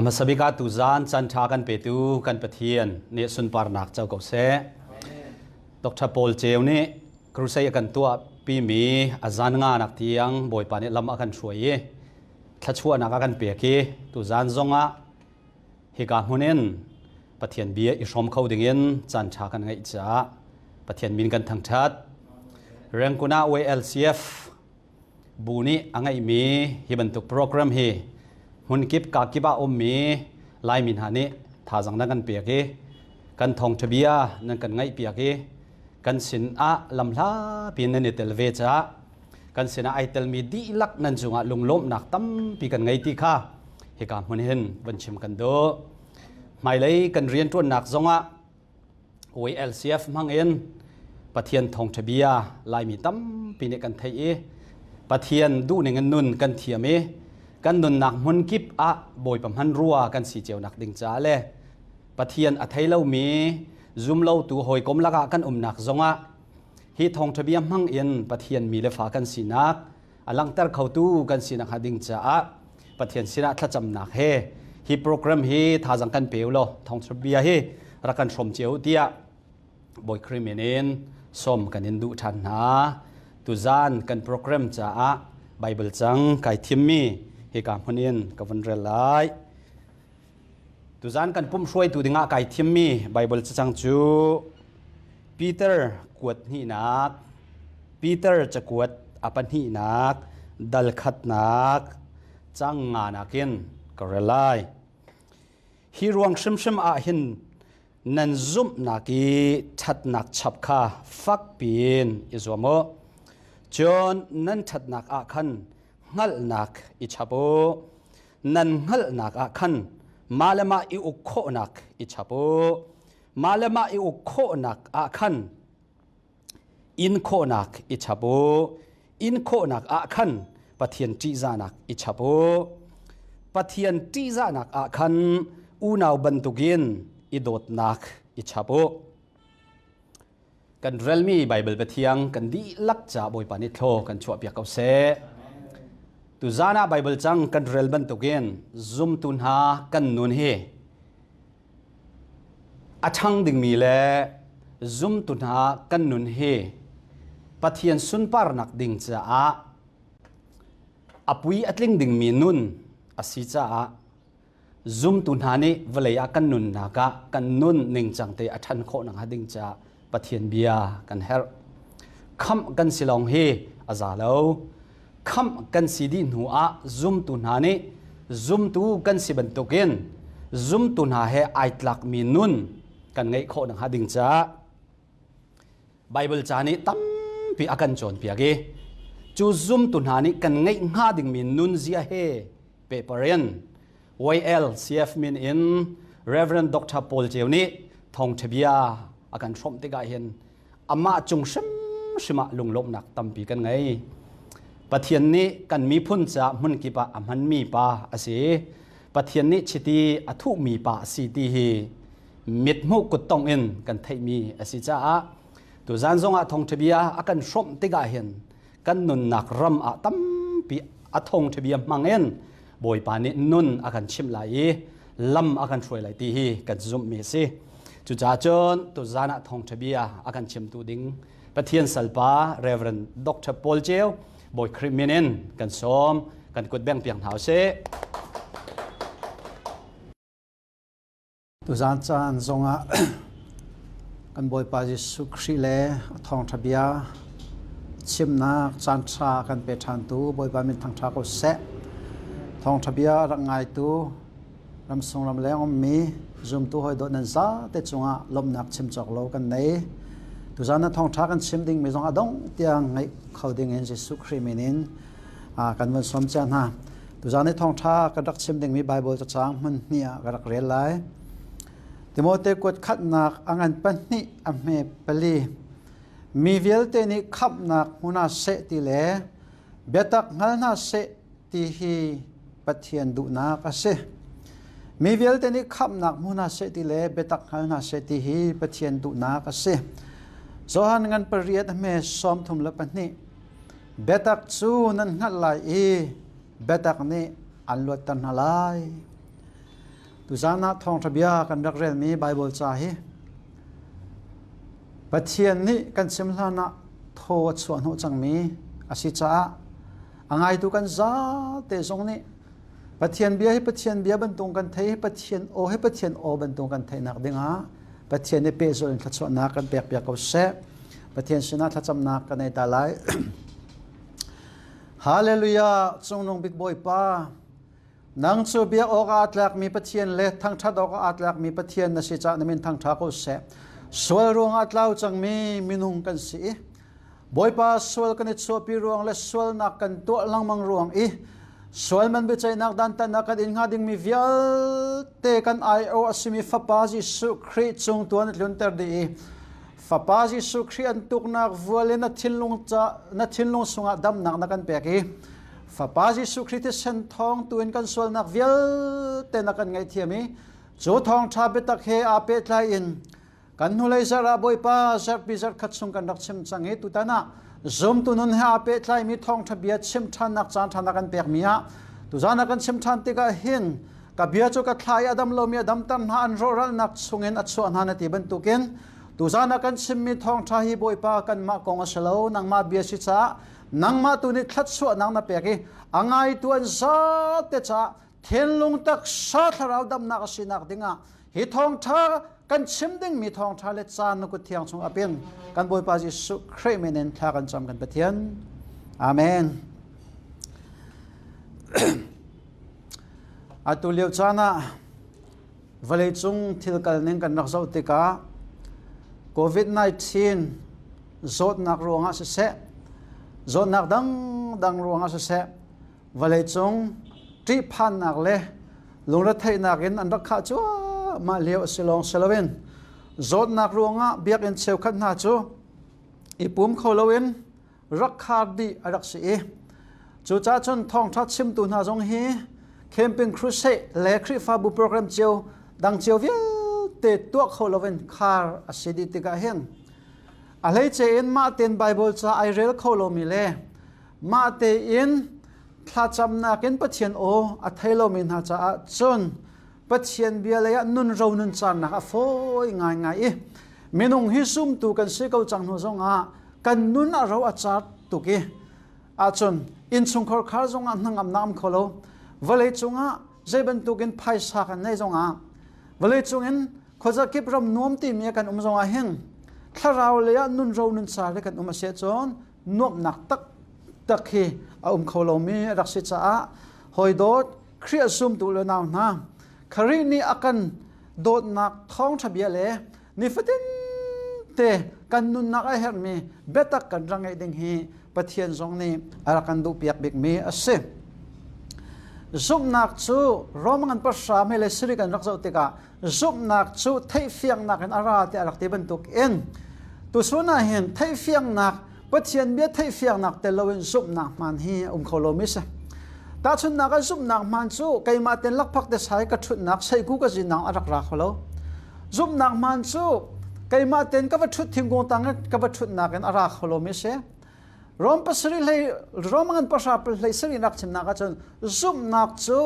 อาสบิกาตุจานจันทากันเปตูกันปะเทียนเนี่ยสุนปาร์นักเจ้าเกษดรปอลเจวนี่ครูเซียกันตัวปีมีอาจารย์งานักเทียงบ่อยปานนี้ลำอากันช่วยถ้าชั่วนักกันเปียกีตุจานจงฮิกามุนินปะเทียนเบียอิชมเขาดิ่งยินจันทากันไงจ้าปะเทียนมินกันทั้งชัดเรื่องกุณา OLCF บูนี่อังไงมีฮิบันตุกโปรแกรมฮีหุ่นกิบกากิบะอมมีลายมินหานี้ท่าจังนั่งกันเปียกีกันทองทบียนั่งกันไงเปียกีกันสินอะลำลาปีนันเตลเวจ้ากันสินอะไอเตลมีดีลักนั่นจุงะลุงล้มนักตั้มปีกันไงตีข้าเฮกามุนเห็นบัญชิมกันโดไม่เลยกันเรียนตัวนักจงะ OLCF มังเอ็นปะเทียนทองทบียลายมีตั้มปีนี้กันไทยปะเทียนดูในเงินนุนกันเทียมกันนุนนักมุนกิบอะบ่อยประพันรัวกันสีเจียวนักดิ่งจ้าเลยปะเทียนอัฐัยเล่ามีซุ่มเล่าตัวหอยกลมละกะกันนักจงะฮีทองทบียมังเอ็นปะเทียนมีเลฟ้ากันสีนักอลังตร์เขาตู้กันสีนักดิ่งจ้าปะเทียนสีนักถ้าจำนักฮีโปรแกรมฮีท่าจังกันเปียวโลทองทบียฮีรักกันชมเจียวเตียบ่อยคริมิเนนส้มกันเห็นดูทันหาตุจานกันโปรแกรมจ้าไบเบิลจังไก่ทิมมีเฮกามพนินกับวันเรลัยตุจานกันปุ่มช่วยตุดิงะไก่ทิมมีไบเบิลจังจูปีเตอร์กวดหีนักปีเตอร์จะกวดอปันหีนักดัลขัดนักจังงานักินกเรลัยฮีรวงชิมอาหินนันซุมนักีทัดนักฉับคาฟักปีนอิสวามจนนันทัดนักอาคันงัลนักอิชาโบนันงัลนักอาคันมาเลมาอิอุโคนักอิชาโบมาเลมาอิอุโคนักอาคันอินโคนักอิชาโบอินโคนักอาคันปะเทียนจีจานักอิชาโบปะเทียนจีจานักอาคันอูนาวบันตุกินอิดดนักอิชาโบกันเรลมีไบเบิลเปทียงกันดีลักจ่าบอยปานิโทกันชัวเปียกเอาเสตุจานาไบเบิลจังกันเรลบันตุเกนซุมตุนหากันนุนเฮอาชังดิ่งมีเลซุมตุนหากันนุนเฮปะเทียนสุนปาร์นักดิ่งจ่าอปุยอัตลิงดิ่งมีนุนอาศิจ่าซุมตุนหานี้เวลยากันนุนนักกันนุนหนึ่งจังเตอทันโคนังหาดิ่งจ่าปะเทียนเบียกันเฮรคำกันสิลองเฮอาซาเลวคำกันสิดินหัวซุมตุนหานี้ซุมตูกันสิบันตุกินซุมตุนหาเฮไอตลักมีนุนกันไงโคนังหาดิ่งจ้าไบเบิลจานี้ตั้มปีอากันโจนเปียกีจูซุมตุนหานี้กันไงหาดิ่งมีนุนเสียเฮเปเปอร์เรนYL CF มินอิน Reverend Dr. Paul เจวนี้ทองทบียอาการชมติกาเห็นอามาจงชิมะลุงลบหนักตั้มปีกันไงปะเทียนนี้กันมีพุ่นจะมุนกิปะอามันมีปาอาศัยปะเทียนนี้ชิตีอทุมีปาสีตีฮีมิดมุกุตตองอินกันไทยมีอาศัยจ้าตัวจานทรงอาทองทบียอาการชมติกาเห็นกันนุนนักรำอาตั้มปีอาทองทบียมังเอ็นบอยปานินุนอาการชิมไหลลำอาการช่วยไหลตีฮีกันซุ่มเมซีจุจ่าจนตุจานะทองทบียอาการชิมตูดิงปะเทียนสัลปาเรเวรนดรปอลเจลบอยคริมินินกันซ้อมกันกดแบ่งเปียงเท้าเซตุจานจานจงะกันบอยปาจิสุครีเลทองทบียชิมนักจานชากันเปทันตูบอยปามินทางชาก็เซทองทบียรังไงตูรำทรงรำแรงมีซุมตัวหอยโดนนั่นซาแต่จงอ่ะลมหนักชิมจอกโลกันไหนตุจานะทองทักกันชิมดิ่งไม่จงอ่ะดงเตียงไงเขาดิ่งเห็นสิสุครีมินินกันวันสมจันฮะตุจานะทองทักกันรักชิมดิ่งมีไบเบิลจะจางมันเนี่ยกันรักเรียนไรติโมเตกดขัดนักอังปันนี่อเมปลีมีเวลเตนิขับนักมุนาเสติเลเบตักงัลนาเสติฮีปะเทียนดุนักเสมีเวลเตนิขับนักมุนาเสติเลเบตักงัลนาเสติฮีปะเทียนดุนักเสโซฮันงันปริยัดเมสอมทุมละปันนี่เบตักซูนันนัลไลเบตักนี่อันลวดตันนัลไล ตุจานะทองทะเบียกันรักเรียนมีไบเบิลจ่าฮีปะเทียนนี้กันซิมลานะโทษส่วนหัวจังมีอาศิจ้าอ่างไงตุกันจ้าเตจงนี้ปะเทียนเบียให้ปะเทียนเบียบรรทุงกันเทให้ปะเทียนโอให้ปะเทียนโอบรรทุงกันเทนักดิ่งฮะปะเทียนในเปโซนทัดส่วนนักกันเปียกเปียกเขาเสะปะเทียนชนะทัดจำนักกันในตาไหลฮาเลลูยาจงนงบิ๊กบอยป้านังจูเบียออกอาตลักมีปะเทียนเล็ทั้งทัดออกอาตลักมีปะเทียนนสิจ้านมินทั้งทักเขาเสะสวลรวงอาตลาวจังมีมินุงกันสีบอยป้าสวลกันในชัวปีรวงและสวลนักกันตัวลังมังรวงอีสวลมันไปใจนักดันตันนักกันอินงาดิ่งมีวิลเตกันไอโออสิมีฟ้าปาจิสุครีจงตัวนัดลุนเตอร์ดีฟ้าปาจิสุครีอันตุกนักวัวเลนัดทินลงจะนัดทินลงสุงดำนักนักกันเปียกีฟ้าปาจิสุครีที่เส้นทองตัวอินกันสวลนักวิลเตนักกันไงเทียมีจูทองชาเปตักเฮอาเปตไลอินกันนุเลยจาราบอยป้าจักบิจักขัดสุงกันนักชิมจังเฮตุตานะzoom tu nun ha pe tlai mi thong thabia chim than nak chan thana kan pek mia tu jana kan chim than te ka hin ka bia chu ka thlai adam lo mi adam tam na an ro ral nak sungen at so na ti ban tu ken tu jana kan chim mi thong tha hi boi pa kan ma kong asalo nang ma bia si cha nang ma tu ni thlat so nang na pek angai tu an za te cha thiên lung tak sa tharau dam nak sinak dinga hi thong thaกันชิมดิ้งมีทองทาเลจานนกุเทียงชงอเปียงกันบอยปาจิสุครีเมเนนทากันจำกันปะเทียนอาเมนอาตุเลียวจานะวเลจุงทิลกัลเนงกันนักเจ้าติกาโควิด-19โจดนักรวงอาเสะโจดนักดังรวงอาเสะวเลจุงทริพันนักเลลุงรัฐไทยนักเงินอันรักขาจัวมาเลี้ยวสิลองเซลวินโจดนักรวงอ่ะเบียกอินเซลขันหน้าจูอีปุ่มเขาเลวินรักคาดีรักสีจูจ้าจนทองทัดชิมตุนหาจงฮีเคมปิ้งครูเซ่เล็กคริฟาบุโปรแกรมเจียวดังเจียววิลเตตัวเขาเลวินคาร์อสิดิติกาเฮนอะไรเจอินมาเต็นไบเบิลจ้าไอเรลเขาโลมิเลมาเตอินพระจำนักอินปะเทียนโออัทเฮโลมินหาจ้าจนปะเทียนเบียเลยนุนเรานุนจานนักโฟยง่ายมินุงฮิซุมตูกันเสกเอาจังหัวจงกันนุนเราอาจารย์ตุกีอาจนอินสุงคอร์คาจงนั่งอำน้ำขลุ่วเลยจงเจ็บันตุกินไพ่สักในจงวเลยจงเขาจะเก็บรำนวมตีเมียกันจงเฮงถ้าเราเลยนุนเรานุนจานเลยกันเสียจนนวมหนักตักฮีขลุ่มีรักษาจ้าหอยโดดเครียดซุมตูเลยนาวน้ำคารินี่อากันโดดนักท้องทะเบียนเลยนี่ฟัดเตกันนุนนักไอเฮร์มีเบตักกันรังไอดิ่งฮีปะเทียนจงนี้อากันดูเปียกบิกมีอาศัยซุปนักจูรอมันภาษาไม่เลยสิริกันรักษาติกาซุปนักจูไทยเฟียงนักกันอาราเตอรักเตบันตุกเอ็นตุสุนาเห็นไทยเฟียงนักปะเทียนเบียไทยเฟียงนักแต่เราเป็นซุปนักมันฮีเขาโลมิสตาชุนนักซุปนักมันจูไกมาเต็นลักพักเดสายกับชุดนักใส่กูก็จีนังอารักรักเขาแล้วซุปนักมันจูไกมาเต็นกับชุดทิ้งกงตังกับชุดนักกันอารักเขาแล้วมิเช่รอมปัสริเลยรอมันปัสราเลยสรินักชิมนักจนซุปนักจู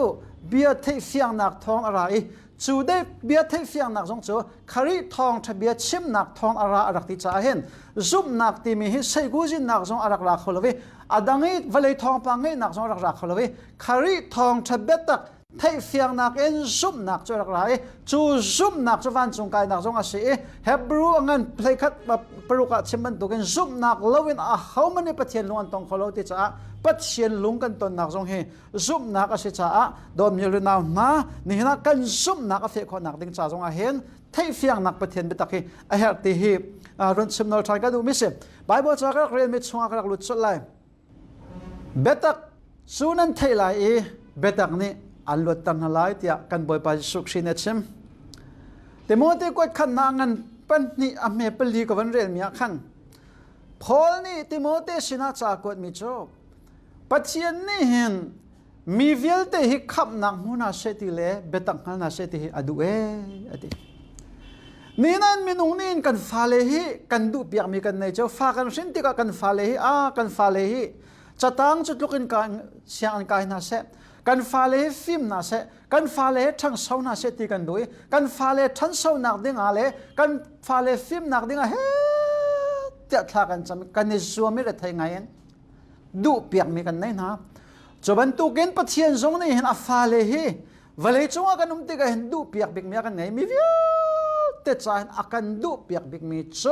เบียเทเฟียงนักทองอะไรจูได้เบียเทเฟียงนักจงจูคาริทองทะเบียชิมนักทองอารักที่จะเห็นซุปนักที่มีใส่กูจีนักจงอารักรักเขาแล้วอาดังนี้วลัยทองปังนี้นักจงรักเขาเลยคาริทองทะเบียตักไทยเฟียงนักเอ็นซุปนักจะรักไรจูซุปนักจะฟันจงกายนักจงอาศัยเฮบรูงั้นเพลคัดปรุกชิมันตัวกันซุปนักเลวินเขามันนี่ปะเทียนลุงอันตองเขาเราที่จะปะเทียนลุงกันตนนักจงเฮซุปนักอาศัยจะโดนมีเรื่องน่านี่นักกันซุปนักอาศัยคนนักดึงจะจงอาเห็นไทยเฟียงนักปะเทียนไปตักเฮอาเฮตีฮีรุ่นชิมนอลทายก็ดูมิเสไบเบิลจะก็เรียนมิชงก็หลุดสุดเลยเบตักซูนันไทยไลเบตักนี่อันลดตันหลายที่กันบ่อยไปสุขสินเนชิมแต่โมที่ก็ขันนางกันเป็นนี่อเมเปิลีกับวันเรียนมีขันพอลนี่ติโมเตสินาจากดมีโจปัจเจียนนี่เห็นมีเวลเตหิขับนักมุนาเสติเลเบตักนาเสติอดูอดีนี่นั่นมีนุ่งนี่กันฟาเลหิกันดูเปียกมีกันในเจ้าฟ้ากันสินติกันฟาเลหิกันฟาเลหิจะตั้งจุดลุกินกันเสียงกันนาเส กันฟ้าเลฟิมน่าเสกันฟ้าเลทั้งเสาน่าเสตีกันด้วยกันฟ้าเลทั้งเสาหนักดิ้งอะไรกันฟ้าเลฟิมหนักดิ้งอะไรเจ้าท่ากันจำกันในซัวไม่ได้ไทยไงดูเปียกมีกันไหนนะจบันตุกินปะเทียนทรงนี่เห็นอาฟ้าเลฮีเวลาจงอากันนุ่มติกเห็นดูเปียกบิกมีกันไหนมีวิวเตจานอากันดูเปียกบิกมีโซ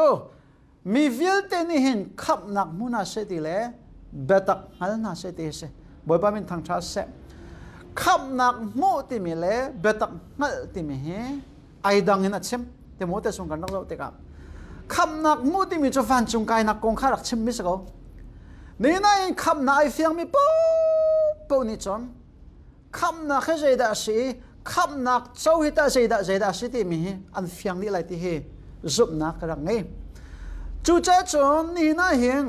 มีวิลเตนี่เห็นขับหนักมุนาเสติเลเบตักฮัลนาเสติเสบ่อยปามินทางชาเสขับหนักมุติมีเลเบตักฮัลติมีเฮไอดังเห็นอัดเชมแต่โมเตสงกันนักเราเตกับขับหนักมุติมีจะฟันจงกายนักกงข้ารักเชมมิสกนี่นายขับหนักไอเฟียงมีปูปูนี่จอนขับหนักให้ใจด่าสิขับหนักเจ้าให้ตาใจด่าสิที่มีอันเฟียงนี่อะไรที่เฮจุบหนักกระไงจู่ใจจนนี่น่าเห็น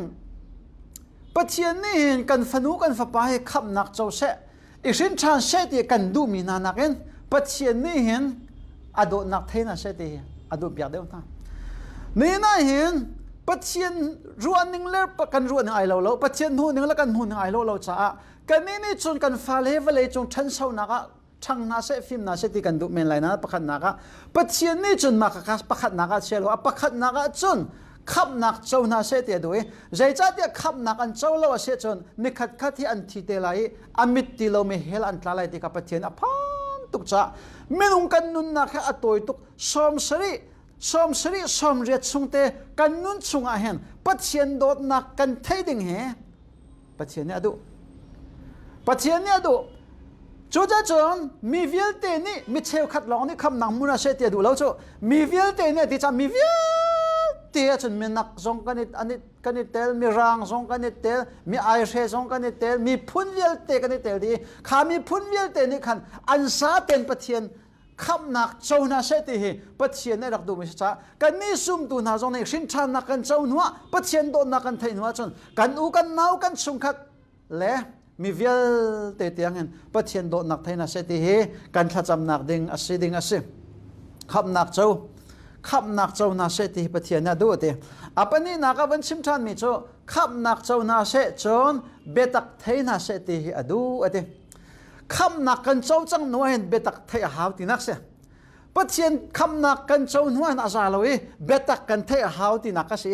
ปัจเจียนนี่เห็นกันฟนุกันฟ้าไปขับหนักเจ้าเสอีกสิ่งชาเสที่กันดูมีนานักเห็นปัจเจียนนี่เห็นอดูนักเทน่าเสที่อดูเบียดเดียวท่านี่น่าเห็นปัจเจียนรัวนึงเล่ปกันรัวนึงไอเราปัจเจียนหูนึงแล้วกันหูนึงไอเราจ้ากันนี่จนกันฟ้าเลวเลยจนทันเศร้านักช่างน่าเสฟิมน่าเสที่กันดูเมนไรนะประคันนักปัจเจียนนี่จนมาคักประคันนักเชลว่าประคันนักจนขับหนักเจ้าหน้าเสียตีด้วยใจจัดเนี่ยขับหนักอันเจ้าเราเสียจนนิคัดคัดที่อันที่เตลัยอามิตติเราไม่เฮลันตาลัยที่กับประเทศอภันตุกจ้าไม่นุ่งกันนุนนักแค่อัตโตยตุกสมสรีสมเรียดชงเตกันนุนชงอาเห็นประเทศโดดนักกันเทดิงเหประเทศเนี่ยดูประเทศเนี่ยดูจู่จ้าจนมีวิลเตนี่มีเชลขัดลองนี่ขับหนักมุนาเสียตีดูแล้วจู่มีวิลเตนี่ที่จะมีวิลเตียจนมีนักซงกันนิดอันนี้กันนิดเตลมีรางซงกันนิดเตลมีไอเช่ซงกันนิดเตลมีพุ่นเวลเตกันนิดเตลดีข้ามีพุ่นเวลเตนี่ขันอันซาเต็นปะเทียนขับหนักเจ้าหน้าเสติเหปะเทียนในรักดูมิสจ้ากันนี่ซุ่มตัวหน้าจงในสินชานักกันเจ้าหนัวปะเทียนโดนนักกันไทยหนัวจนกันอูกันนาวกันสุงขัดเละมีเวลเตตียงเงินปะเทียนโดนนักไทยหน้าเสติเหกันขจำนักดิ่งอสิดิ่งอสิขับหนักเจ้าขับนักเจ้านาเสตีปะเทียนน่ะดูเตะอัปนี้นักวันชิมทันมีโจขับนักเจ้านาเสจนเบตักเทนาเสตีอดูเตะขับนักกันเจ้าจังหน่วยเบตักเทหาวตีนักเสปะเทียนขับนักกันเจ้าหน่วยอาจารย์เลยเบตักกันเทหาวตีนักเส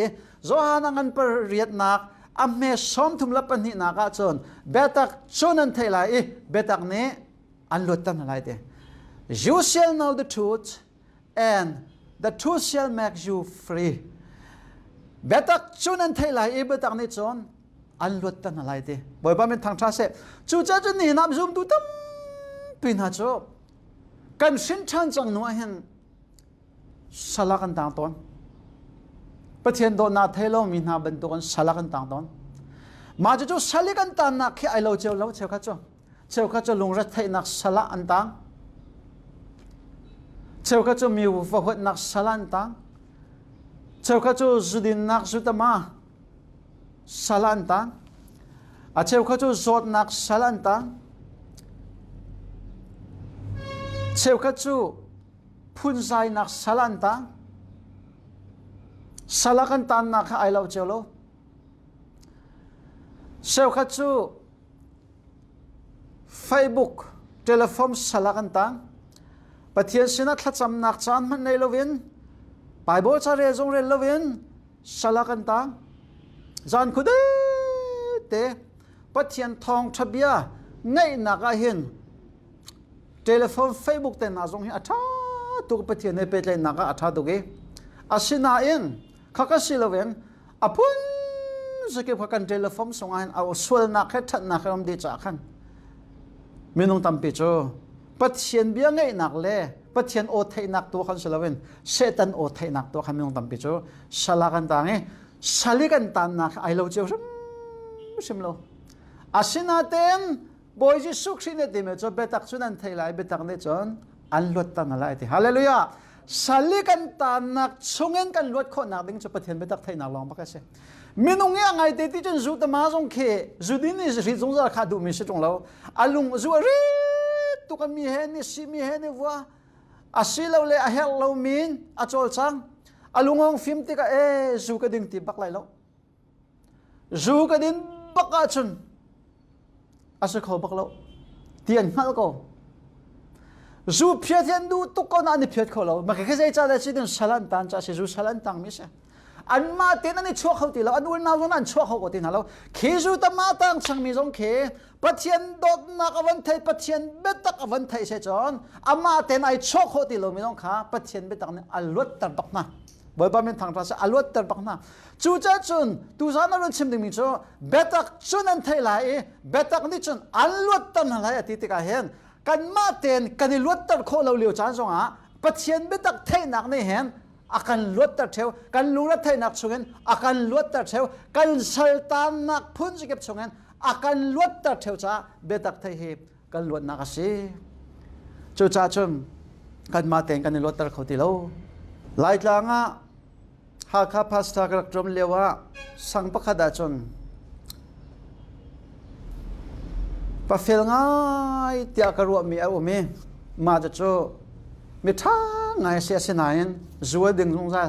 โจฮานังกันปเรียดนักอเมซอมทุมลับปนินักจนเบตักชนันเทลายเบตักนี้อันลุตันอะไรเตะ You shall know the truth and the truth shall make you free เบตักชุนันเทลายเบตักนี่จนอันลุตันอะไรเดบ่อยบ้าเป็นทางชาเสจู่จ้าจนนี่นับซุมตุตั้มปีน่าจบกันสินชันจังหน่วยเห็นสลักกันต่างตอนประเทศโดนนาเทโลมีนาเป็นตัวกันสลักกันต่างตอนมาจะจู่สลักกันต่างนักแค่ไอเราเจ้าเราเจ้าข้าจ้าลงรัฐไทยนักสลักอันต่างเจ้าข้าจะมีวัวนักสลันตังเจ้าข้าจะจุดินนักจุดมาสลันตังเจ้าข้าจะจดนักสลันตังเจ้าข้าจะพุ่นใจนักสลันตังสลักันตันนักไอเราเจ้าโลเจ้าข้าจะเฟซบุ๊กโทรศัพท์สลักันตังปะเทียนสินักทัดจำนักจานมันในโลวินไปโบชาเรจงเรโลวินสลักันตังจานคุดเตปะเทียนทองทะเบียไงนักเห็นโทรศัพท์เฟซบุ๊กเตน่าจงเห็นอัฐาตุกปะเทียนในเป็ดเลยนักอัฐาตุกีอาศินาอินข้าก็สิโลวินอพุนสกิปกันโทรศัพท์ส่งให้เอาส่วนนักให้ทัดนักมันดีจ้าขันมีน้องตั้มปิโจปัจเจียนเบี้ยไงหนักเลยปัจเจียนโอเทนักตัวขันสลาวินเซตันโอเทนักตัวขันมีน้องตั้มปิโจสลากันต่างเงสลิกันต่างนักไอโลเจียวชิมโลอาศินาเต็มบอยจิสุขสินเต็มจะเบตักสุนันเทลายเบตักเนจอนอันลดตันอะไรที่ฮาเลลูยาสลิกันต่างนักชงเงินกันลดคนนักดิ้งจะประเทศเบตักไทยนักลองปักเสมีนุ่งยังไงเด็กที่จนจุดมาจงเคจุดนี้ริจงจะขาดดูมิสจงเราอาลุงจุดรีตุกันมีเห็นนี่สิมีเห็นนี่ว่าอาศิเราเลยอาเฮลเรามีนอาจอลจังอาลุงองฟิมติกาจูกระดิ่งตีบักไหลแล้วจูกระดิ่งบักอาจุนอาศัยเขาบักแล้ว tiền ngắt cô dù phiệt hiện du tụ con anh phiệt khổ lâu mà cái gì cha là chỉ đến salan tan cha sẽ dù salan tăng mi sẽ anh mà tiền anh chua khẩu tiền lâu anh uốn nào cũng anh chua khẩu của tiền nào lâu khi dù ta mà tăng sang mi giống khi bắt hiện đốt nạc vấn thấy bắt hiện biết tắc vấn thấy sẽ chọn anh mà tiền anh chua khẩu tiền lâu mi giống khá bắt hiện biết tắc này anh luốt tận bạc na bởi ba mình thằng ta sẽ anh luốt tận bạc na chú cha chun tu sa nó luôn chìm đi mi cho biết tắc chun anh thấy lại biết tắc ní chun anh luốt tận lại ở tí cả henกันมาเต็นกันลวดตัดโคเราเลี้ยวจานสงอ่ะปัจเจียนไม่ตักเทนักในเห็นอาการลวดตัดเทวกันลูรัดเทนักชงเงินอาการลวดตัดเทวกันสัลตานนักพุ่นสเก็บชงเงินอาการลวดตัดเทวจ้าเบตักเทเหบกันลวดนักสิจูจ้าชมกันมาเต็นกันลวดตัดเขาตีเราหลายครั้งอ่ะหากข้าพาสตากระจมเลี้ยวว่าสังปะขดาชนปะเฟลง่ายเตียกรัวมีเอามีมาจะโจมีท่าไงเสียสนายจัวดึงลงซะ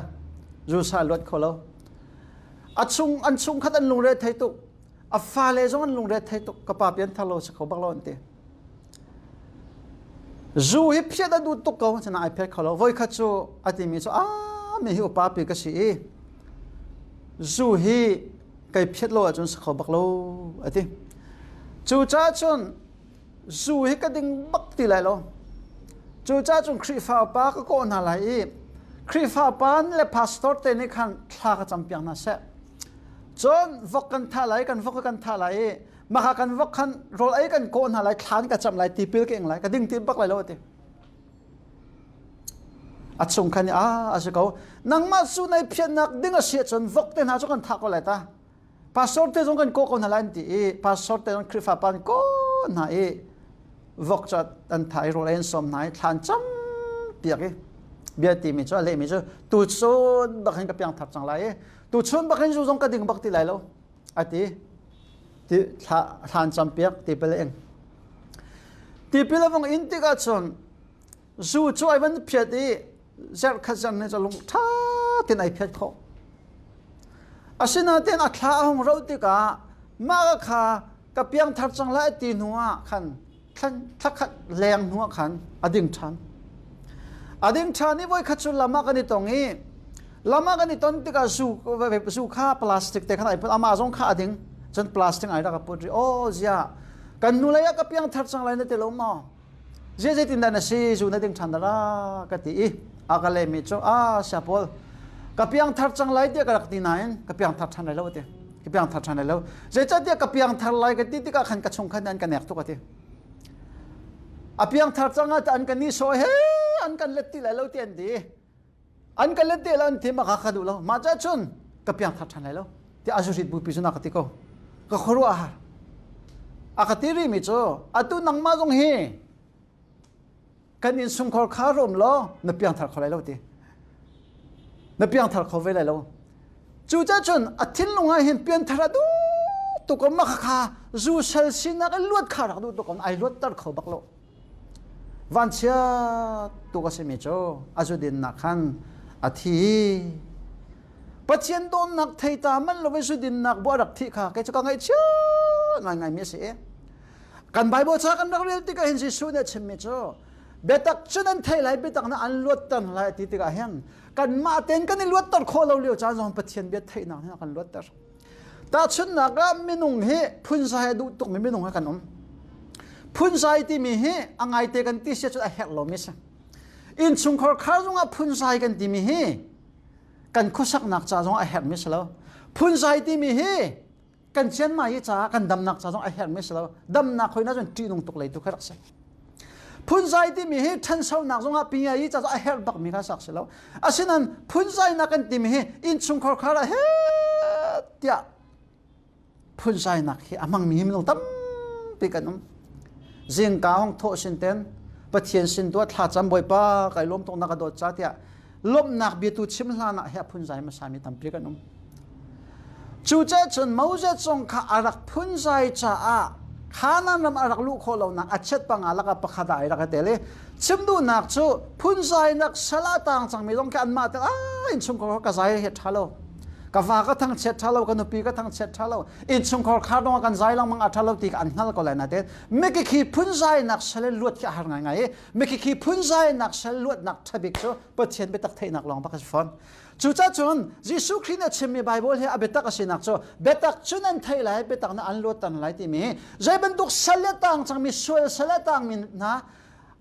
จัวสาลวดเขาเราอันซุงขัดอันลงเรือไทยตุกอัฟาเลจงอันลงเรือไทยตุกกระปาเปลี่ยนทะโลสเขาบักลอนเตจัวฮิเพียดดูตุกเขาชนะไอเพียเขาเราไว้ขัดโจอติมีโจมีหิวปาปีกสีจัวฮิไก่เพียดโลจนสเขาบักโลอติจูจ้าจนจูให้กระดิ่งบักตีไหลลงจูจ้าจนครีฟ้าป้าก็โกนอะไรครีฟ้าป้าและพาสตอร์เตนี่ขันทากจำเปียงน่ะเสะจนวกกันท่าไหลกันวกกันท่าไหลมาหากันวกกันโรลไอ้กันโกนอะไรทานกันจำไหลตีปิลเก่งไหลกระดิ่งตีบักไหลลงตีอัดส่งคันนี่อาศัยเขานังมาสู้ในเพียงนักดิ่งเสียจนวกเต็นหาจนกันทักอะไรตาพาสปอร์ตจงกันโกคนนั่นตีพาสปอร์ตจงคริฟ้าปันโกน่ะวกจัดอันถ่ายโรเลนสมนายทานจำเปียกเบียตีมิจ้าเล่มิจ้าตูชนบักเห็นกับยังทับจังไรตูชนบักเห็นจูจงกระดิ่งบักตีไหลแล้วอันที่ทานจำเปียกตีไปเลยเองตีไปแล้ววงอินทิกาชนจูช่วยมันเพียดีเจ้าข้าจันเนี่ยจะลงท่าที่ไหนเพียดเขาอาศินาเต้นอัคราของเราติกามากค่ะกับเพียงทับจังไรตีนัวขันทักแรงนัวขันอดิ่งชันนี่ไว้ขัดชุนละมากกันในตรงนี้ละมากกันในตอนติกาสู้ค่าพลาสติกแต่ขนาดอามาจงค่าอดิ่งจนพลาสติกอะไรกับปุ่นโอ้เจ้ากันนู่นเลยกับเพียงทับจังไรในเตลมอเจ้าตินดานะซีจูนดิ่งชันดาระกันตีอากาเลมิโจเสียพอลกับยังทัดจังไรเดียกับตีนายกับยังทัดชันไรแล้วเดียกับยังทัดชันไรแล้วเจ้าเดียกับยังทัดไรกับตีกับขันกับชงขันอันกันแนกตุกตียังทัดจังอันกันนี่โซ่เฮอันกันเล็ดตีไรแล้วเตียนดีอันกันเล็ดตีแล้วอันที่มาขัดดูแล้วมาจ้าชุนกับยังทัดชันไรแล้วที่อาจุริตบุปิจุนักติโกก็ขรัวอาคติริมิโจอาตุนังมาจงเฮกันอินสุงขอคารมล้อนับยังทัดเขาไรแล้วตีนับยังทัดเขาไว้เลยแล้วจู่จ้าจนอาทิตย์ลงให้เห็นเปลี่ยนทัดดูตุกมาข้าจู่เชลซีนักลวดขาดดูตุกไอลวดตัดเขาบักโลวันเชียตุกเสมิโจอาจุดินนักขันอาทิปัจเจียนโดนนักไทยตามันเราไปจุดินนักบัวรักที่ข้าแกจะกังไงเชื่อไงไม่เสียกันใบบัวชากันนักเรียนที่ก็เห็นสิสุเนี่ยเสมิโจเบตักชุนันไทยไหลเบตักนั้นอันลวดตันไหลที่ติกาเห็นกันมาเต็นกันในลวดตัดโคเราเลี้ยวจ้าจงปะเทียนเบียดไทยนักกันลวดตัดแต่ชุนนักไม่นุ่งเฮพุ่นใส่ดูตกไม่นุ่งให้กันพุ่นใส่ที่มีเฮอังไงเตกันที่เสียจุดเฮลมิสอินชุงขอข้าจงพุ่นใส่กันที่มีเฮกันคุสักนักจ้าจงเฮลมิสแล้วพุ่นใส่ที่มีเฮกันเชียนมาอีจ้ากันดำนักจ้าจงเฮลมิสแล้วดำนักคอยน่าจะตีนุ่งตกเลยตุกรักษาพุ่นใจที่มีให้ท่านเช่านักจงอาปีนี้จะเฮลบักมีข้าศักดิ์สิแล้วอาศัยนั้นพุ่นใจนักกันที่มีให้อินชุงขอข้าละเฮ้เดียพุ่นใจนักเฮอามังมีหิมลงตั้มปีกันนุ่มเสียงก้าวของโทสินเตนปะเทียนสินตัวท้าจำบ่อยป้าไก่ล้มตรงนักกระโดดจ้าเดียล้มนักเบียตุชิมลานะเฮพุ่นใจมาสามีตั้มปีกันนุ่มจู่เจ้าจนมั่วเจ้าจงข้าอารักพุ่นใจจ้าข้านั้นรำอารักลูกคนเรานักอัจฉริปังอาลักปะขดายรักเตเลชิมดูนักจู่พุ่นใจนักสละต่างจังมีต้องการมาแต่อินชุมก็กระจายเหตุฮัลโหล กะฟ้าก็ทั้งเช็ดทะเลกันนุปีก็ทั้งเช็ดทะเลอินชงคอร์คาร์ดงกันใจลังมังอัทะเลตีกันนั่นก็เลยนะเด็ดไม่กี่ขีพุ่นใจนักเสลลวดแค่หาไงไม่กี่ขีพุ่นใจนักเสลลวดนักทบิกโซเปิดเชียนไปตักเทนักลองปักสฟอนจู่จ้าจนยิสุคริสต์เชื่อมีไบเบิลเฮอเบตักสินักโซเบตักจุนันไทยไหลเบตักนั้นอันลวดตันไหลที่มีใจบรรทุกเสลตังจังมีสวยเสลตังมีนะ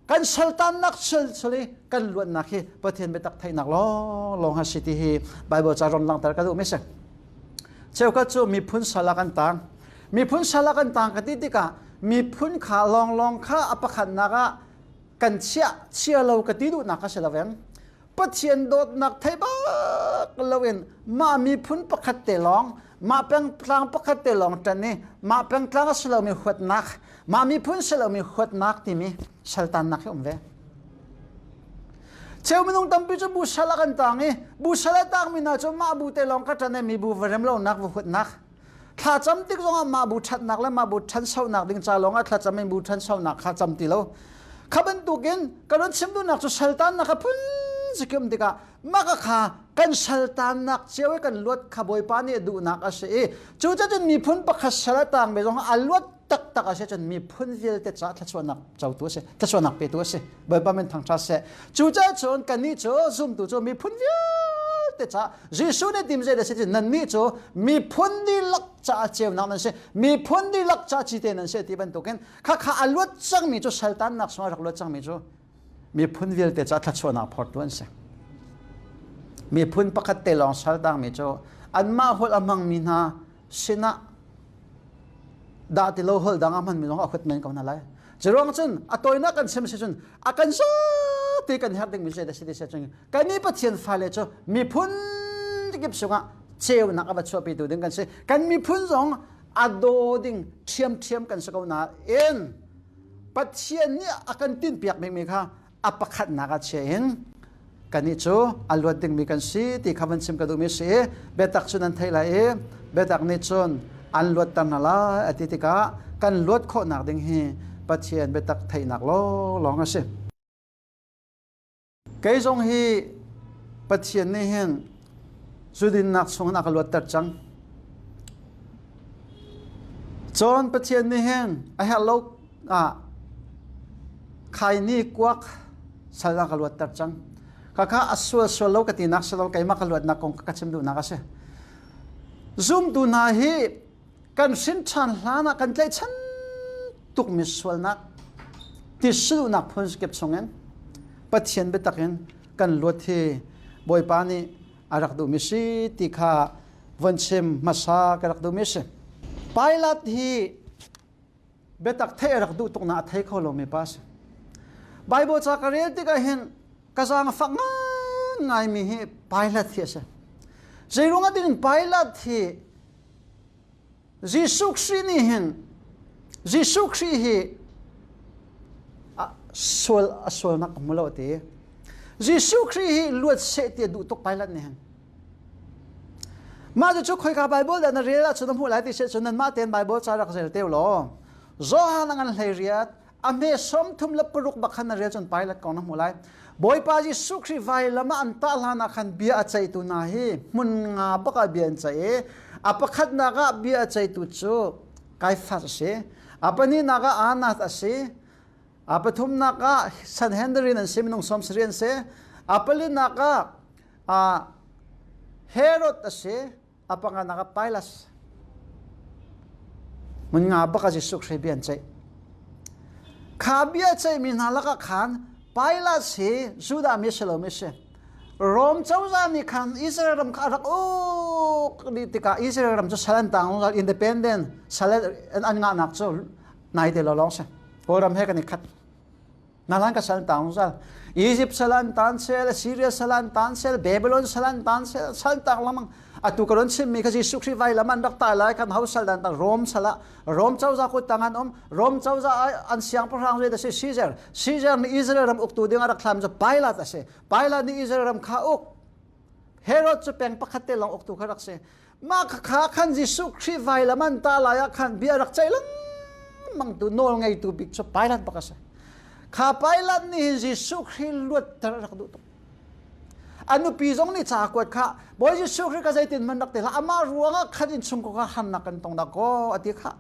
กันเสลตันนักเสลสลีกันลวดนักเฮเปิดเชียนไปตักเทนักลองหาสิที่เฮไบเบิลจะรอนลังแต่ก็ดูไม่ใช่เจ้าก็จู่มีพุ่นสลักันตังมีพุ่นสลักันตังกันที่กะมีพุ่นขาลองข้าอปขันนักกันเชียเรากติดูนักเสลเวนปัจเจียนโดดนักไทยบ้ากลเวนมามีพุ่นประคัตเตลองมาเป็นพลางประคัตเตลองจันนี่มาเป็นพลางสลามีขวดนักมามีพุ่นสลามีขวดนักที่มีสัลตันนักให้เวเจ้าไม่ต้องทำพิจบุษลกันต่างนี่บุษลต่างมีน่าจะมาบุเตลองก็จันนี่มีบุเวรมโลนักบุขวดนักถ้าจำติกตรงมาบุชัดนักและมาบุชันเศร้านักดึงใจลงถ้าจำไม่บุชันเศร้านักถ้าจำติแล้วขับรถตุกินกระโดดชิมดูนักจะสัลตันนักพุ่นสกิมติกะมักขากันสัลตันนักเชื่อว่ากันลวดขบวยปานี่ดูนักอาเซ่จู่ๆจนมีพุ่นประคัสละต่างไปตรงอัลลวดตักอาเซ่จนมีพุ่นเวิลเตจ้าทัศวนักเจ้าตัวเซ่ทัศวนักเปตัวเซ่ใบปามันทางชาเซ่จู่ๆจนกันนี่จู่ซุ่มตัวจู่มีพุ่นเวิลเตจ้ายิสุเนี่ยดิมเซ่เดเซ่นั่นนี่จู่มีพุ่นดีลักจ้าเจ้านักนั่นเซ่มีพุ่นดีลักจ้าจีเตนั่นเซ่ที่เป็นตัวกันข้าอัลลวดจังมีจู่สัลตันนักสมัยรักลวดจังมีจู่มีพุ่นเวิลเตจ้าทัศวนักพอตัวนั่นเซ่มีพุ่นประคัตเตลองสัลตังมีโจอันมาฮุลอมังมีนาสินะดาติโลฮุลดังอามันมีน้องอาคุดเมนกันนั่นแหละจะร้องจนอัตัวนักกันเซมเซจนอากันซาตีกันหัดดึงมิเซเดสิเดเซจนกันนี่ปัจจัยฟ้าเลยโจมีพุ่นที่เก็บสงะเจ้านักอวัชวปีดูดึงกันเซกันมีพุ่นสองอโดดิ่งเทียมกันสกาวนาเอ็นปัจจัยนี้อากันตินเปียกไม่มีค่ะอปขัดนักเชนกันนี่จูอัลวัดดึงมีกันสิที่ขบันซิมกระดูมิสิเบตักชุนันไทยละเบตักนี่จูนอัลวัดตันละอติติกะกันลวดโคนักดึงฮีปัจเจียนเบตักไทยนักลองสิเกยจงฮีปัจเจียนนี่เห็นจุดินนักสงนักลวดตัดจังจนปัจเจียนนี่เห็นไอ้ฮัลโหลใครนี่กวักสารนักลวดตัดจังข้าอัศวสวลกตินักสโลกไก่มักลวดนักกงกัดชิมดูนักเสซุ่มดูนาฮีกันสินชันลานักกันใจฉันตุกมิสวลนักที่สุนักพ้นสเก็บส่งเงินปัจเจียนเบตักเงินกันลวดที่บอยปานีอารักดูมิสิที่ข้าวันเชมมาซากรักดูมิสิไปลัดที่เบตักเทอรักดูตุกนาเทเขาลงมีปัสไบเบิลจากเรียนที่ก็เห็นกษัตริย์ฟังง่ายมีให้ไปลัดที่เสใจรู้ว่าดินไปลัดที่ยิสุครีนี่เห็นยิสุครีฮีสวลนักมุลาวตียิสุครีฮีลวดเสตีดูตกไปลัดนี่เห็นมาจะชุกคุยกับไบเบิลแต่ในเรื่องชุดนั้นพูดหลายที่เสชุดนั้นมาเตียนไบเบิลจะรักเสด็จเตียวหรอโจฮานังอันเฮียดอเมซอมทุ่มลับปรุกบักขันในเรื่องจนไปลัดก่อนน้ำหัวไหลบอยปาจิสุครีไวละมาอันตาลานักขันเบียใจตุนาฮีมุนงาบักเบียนใจอปขัดนักเบียใจตุจูไกฟัสเสอปนี้นักอานาตเสอปทุมนักสันเฮนเดรินันเซมินงสมสเรียนเสอปลินักเฮโรตเสอปงานักไปลัสมุนงาบักจิสุครีเบียนใจข้าเบียใจมินาลักขันไปลัสเสจูดามิเชลมิเชรอมเจ้าจานี่ขันอิสราเอลขันโอ้ดิติกาอิสราเอลจะสลันต่างจากอินดิเพนเดนต์สลันอันงานักจะนายเดลลองเสโอรำให้กันนี่ขัดนั่นแหละก็สลันต่างจากอียิปต์สลันต่างเซลซีเรียสลันต่างเซลเบบิโลนสลันต่างเซลสลันต่างละมั้งอัตุกรนชิมมีคือสุขรีไวละมันรักตายหลายขันเขาสลันต่างโรมสละโรมเจ้าจากุตังอันโรมเจ้าจากอันเสียงพระรังเรดเสซีเซอร์นี่อิสราเอลอุกตูดิงอารักคลามจะไปละแต่เสไปละนี่อิสราเอลข้าอุกเฮโรดจะเป็นปะคัตเตลองอุกตูขรักเสมาข้าขันสุขรีไวละมันตาลายขันเบียรักใจลังมังตูโนลไงตูบิกจะไปละปะคัสข้าไปละนี่สุขรีลวดตระรักดูต อนุปีจงนี่จากวดข้าบอยยิสุคริก็ใจตินมันนักเตละอามารัวงขัดอินซุงก็หันนักกันตรงนักก็อธิข้า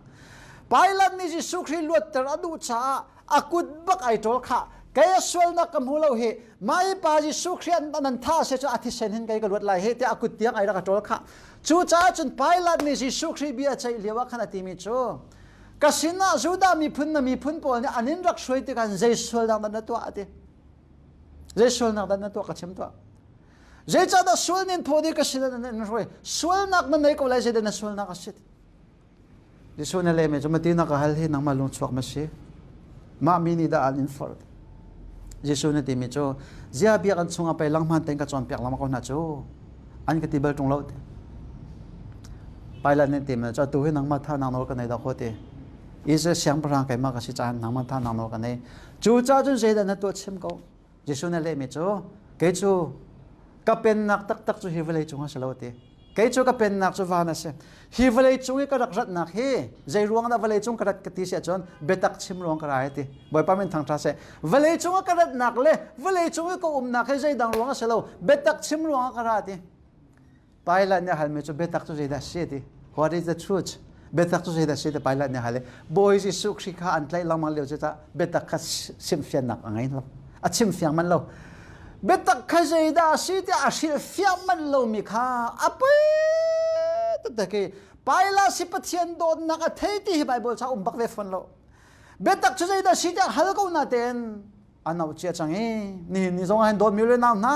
ไปลันนี่ยิสุคริลวดแต่อดูชาอากุดบักไอโตลข้าแกสวลนักกำหูเราเหไม่ปายิสุคริอันนั้นท่าเสียจะอธิเซนเห็นแกก็ลวดไหลเหตุอากุดเตียงไอรักโตลข้าจู่จ้าจนไปลันนี่ยิสุคริเบียใจเลี้ยวขนาดที่มีโจกสินะจูดามีพุ่นปอลเนี่ยอันนี้รักช่วยติกันใจสวลนักนั้นตัวอธิใจสวลนักนั้นตัวกระเชมตัวใจจ้าดสวลนินพอดีกสินะนั่นรวยสวลนักนั้นไม่ก็เลยจะเดินสวลนักสิดิสวลนั่นเลยไม่จะมาตีนักฮัลที่นักมาลุนสวกมาสิมามีนิดาอันอินฟอร์ดดิสวลนั่นที่มีโจเจ้าเบียกันส่งไปลังมันเต็งกับจอนเปียกลังมาคนน่ะโจอันก็ที่เบลตรงเราไปแล้วนี่ที่มันจะตัวให้นักมาท่านักโนกันในดาวโคตีอีเสียงพลังไก่มากกับสิจานนักมาท่านักโนกันในจู่จ้าจนใจดันตัวเชื่อมเขาดิสวลนั่นเลยไม่โจเกจูก็เป็นนักตักจูฮิวเลยจงหาสลาวตีเกจูก็เป็นนักจูวานะเสฮิวเลยจงก็รักรัดนักเฮใจรวงนะวเลยจงกระดักตีเสียจนเบตักชิมรวงกระไรตีบ่อยป้าเป็นทางทราเสวเลยจงก็กระดักนักเลยวเลยจงก็นักให้ใจดังรวงสลาวเบตักชิมรวงกระไรตีไปแล้วเนี่ยฮัลเมจูเบตักจูใจดัชเสียตี What is the truth เบตักจูใจดัชเสียตีไปแล้วเนี่ยฮัลเลยบ่อยสิสุขสิข้าอันไล่ลำมันเลี้ยวจะเบตักขัดชิมเฟียนนักอะไรนั่นอัดชิมเฟียงมันเราเบตักขจายดาสิที่อาศิลฟิยมันโลมิค่าอัปตัดกี้ไปละสิปเทียนโดนนักเทติฮิบายบอลชาบักเวฟันโลเบตักขจายดาสิที่ฮัลโกนาเตนอันเอาเจียจังนี่จงให้โดนมิเลนานะ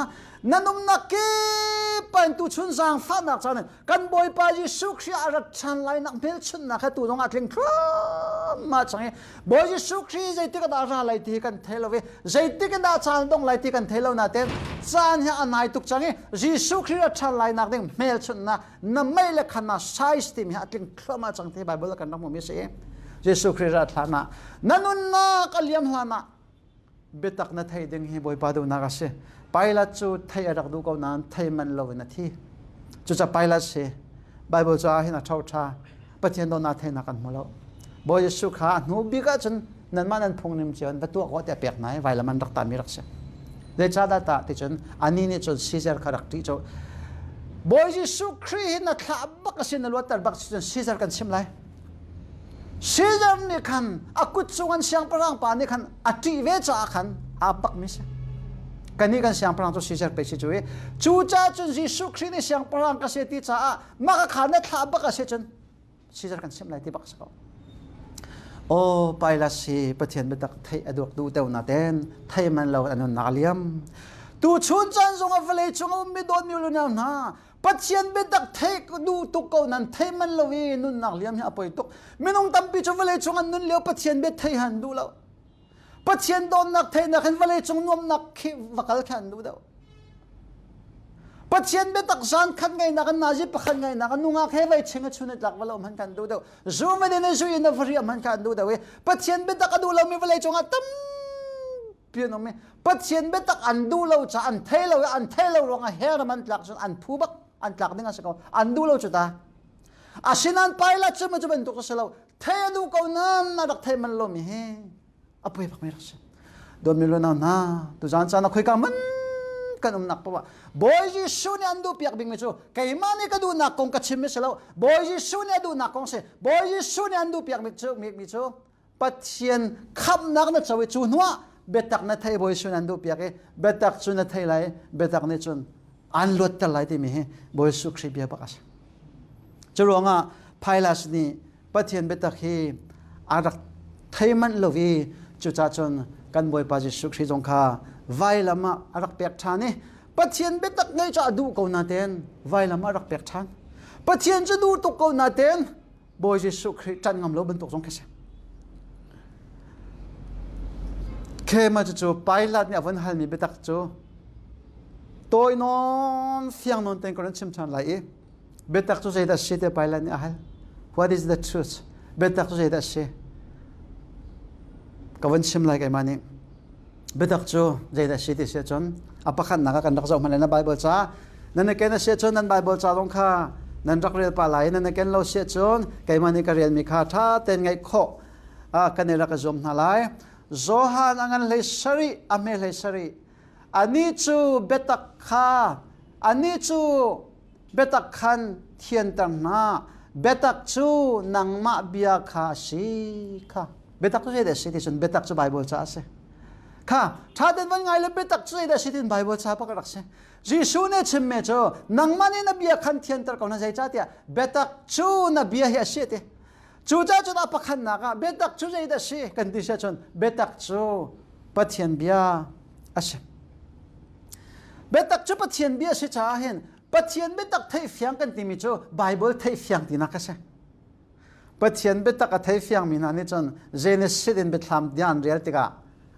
นั่นนักกี้เป็นตุชุนสังฟันนักจันกันบอยปาจิสุขชีอารักชันไลนักเมลชุนนักตุจงอัดลิงครมาจังบอยจิสุขชีใจติกันดาราไลที่กันเทลเวใจติกันดาจันดงไลที่กันเทลนาเตนจันเฮอันไหนตุกจังจิสุขชีรักชันไลนักเด้งเมลชุนนะนั่นไม่เล็กขนาดไซส์ที่มีอัดลิงครมาจังที่ไบเบิลกันนักมุมิเสจิสุขชีรักชันนะนั่นนักเลี้ยมหลานะเบตักนัทไทยดึงให้บอยปาดูนักเสไปละจูไทยรักดูเขานั้นไทยมันเรานาทีจูจะไปละเสไบเบิลจะให้นักชาวชาปฏิญาณนาไทยนักกันมาแล้วบอยสุขาหนูบิกาจนนั่นมันนั่นพงนิมเชียนแต่ตัวเขาแต่เปียกไหนไว้ละมันรักตามีรักเสเดชาดาตาที่จนอันนี้นี่จนซีเซอร์คารักที่จูบอยสุครีนักขับบักสินลวดแต่บักจนซีเซอร์กันชิมไรซีเซอร์นี่ขันอากุศลเสียงพลังปานี่ขันอัติเวจ้าขันอาบักมิเสกันนี่กันเสียงพลังตัวซีเซอร์ไปสิจูเอจูจ้าจนยิสุครีนี่เสียงพลังกันเสียที่จ้ามาขันนักขับบักเสียจนซีเซอร์กันชิมไรที่บักสกโอ้ไปละสิประเทศเบตักไทยอดวกดูเต่านาเตนไทยมันเราอันนั้นนาเลียมตูชุนจันทรงอเวเลจงไม่โดนมิลนานะประเทศเบตักไทยดูตุกเอานั้นไทยมันเราวีนุนนาเลียมเนี่ยอภัยตุกไม่ต้องตั้มปีจงเวเลจงอันนุนเลี้ยวประเทศเบตไทยหันดูแล้วประเทศโดนนักไทยนักเวเลจงนวมนักขี้วักลขันดูแล้วปัจจัยเบตักสันขันไงนักนาจิปขันไงนักนุ่งอาแค่ไว้เชิงชุนจักวะเรามันกันดูเดียวซูไม่ได้ในซูอินฟรีมันกันดูเดียวปัจจัยเบตักดูเราไม่เวลาจงอาตั้มเพียงนั้นไหมปัจจัยเบตักอันดูเราจะอันเทเราลงอาเฮร์มันหลักจนอันผู้บักอันหลักนี่กันสักคนอันดูเราจุดตาอาศินันไปละจะมันจะเป็นตัวก็เสลาเทดูเขานั้นนักเทมันลมีเฮอภัยพักไม่รักษาโดนมิลนานะตุจานจานักคุยกันมันกันนักปะวะบอยจิสุเนี่ยอันดูเปียกบิงมิจูใครมานี่ก็ดูนักคงกัดชิมมิสแล้วบอยจิสุเนี่ยดูนักคงเสบอยจิสุเนี่ยอันดูเปียกมิจูปัจเจียนขับนักนั่นจะวิจูนัวเบตักนั่นไทยบอยจิสุเนี่ยอันดูเปียกเบตักจุนนั่นไทยไรเบตักนี่จุนอันลดตะไลที่มีเฮบอยจิสุครีเบียบักษจะรู้ว่าภายหลังนี้ปัจเจียนเบตักเฮอารักไทยมันลวีจุดจ้าจนกันบอยปาจิสุครีจงค่าไวละมารักเปียกชานี่ปัจเจียนเบตักไงจะดูเขาหน้าเต้นไวละมารักเปียกชานปัจเจียนจะดูตุกเขาหน้าเต้นบอยจิสุครีจันงามโลบรรทุกจงแค่เสียเคมาจูไปลัดเนี่ยวันฮัลมีเบตักจูโตยนอนเสียงนอนเต้นกระชิมชันไหลเบตักจูใจดัชเชตไปลัดเนี่ยฮัล What is the truth เบตักจูใจดัชเชกวันชิมไหลกันมานี่เบตักจูใจดัชเชติเสียจนอภัยนักกันรักษามันเลยนะไบเบิลจ้านั่นเองนะเสียจนนั่นไบเบิลจ้าลงค่านั่นรักเรียนปลาไหลนั่นเองเราเสียจนไก่มันนี่ก็เรียนมีค่าท่าเต้นไงโคกันนี่รักจมนาไลโซฮานอันเลยสรีอเมเลยสรี อันนี้จูเบตักคาอันนี้จูเบตักคันเทียนตังนาเบตักจูนังมาเบียคาสีค่ะเบตักจูเดสิที่สุนเบตักจูไบเบิลจ้าเสค่ะถ้าเดินวันไงแล้วเบตักจูเดสิที่ไบเบิลจ้าปกรักเสจีสูเนชิมเมโจนังมันนี่นบียคันเทียนตังก่อนนะใจจ้าเตียเบตักจูนบียเฮียเสตีจูจ้าจูน่าปกขันนักเบตักจูเดสิกันที่เสจนเบตักจูปัทเทียนเบียอาเสเบตักจูปัทเทียนเบียสิจ้าเห็นปัทเทียนเบตักไทยเฟียงกันที่มิโจไบเบิลไทยเฟียงที่นักเสปัทเทียนเบตักไทยเฟียงมีนันนี่จนเจเนสิดินเบทามดิอันเรียลติกา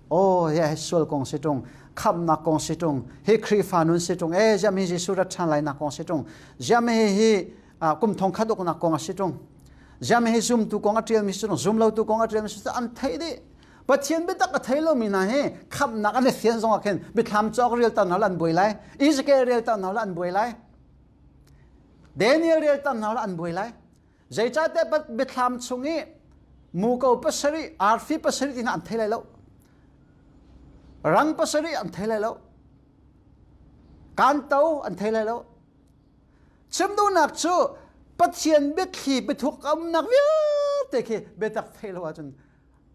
โอ้เฮ้สวลกงสิตรงคำนักกงสิตรงเฮครีฟานุนสิตรงจะมีจิสุรัชันไลนักกงสิตรงจะมีเฮกุมทองขัดกนักกงสิตรงจะมีเฮซุ่มตุกงอัตเรียลมิสิตรงซุ่มเราตุกงอัตเรียลมิสิตรงอันไทยดิปัจเจียนเบตักไทยเรามีนะเฮคำนักอันเสียนสองอันเบทามจอกเรียลตันหัวลันบุยไลอิสเกเรียลตันหัวลันบุยไลเดนิเอลเรียลตันหัวลันบุยไลใจจ้าแต่เบทามชงงี้มูกเอาปัสรีอาร์ฟีปัสรีที่นั่นไทยแล้วรังปัสรีอันไทยแล้วการเต้าอันไทยแล้วชิมดูนักชูปัจเจียนเบ็ดขี่ไปทุกคำนักวิ่งแต่คือเบ็ดตักไทยแล้วจน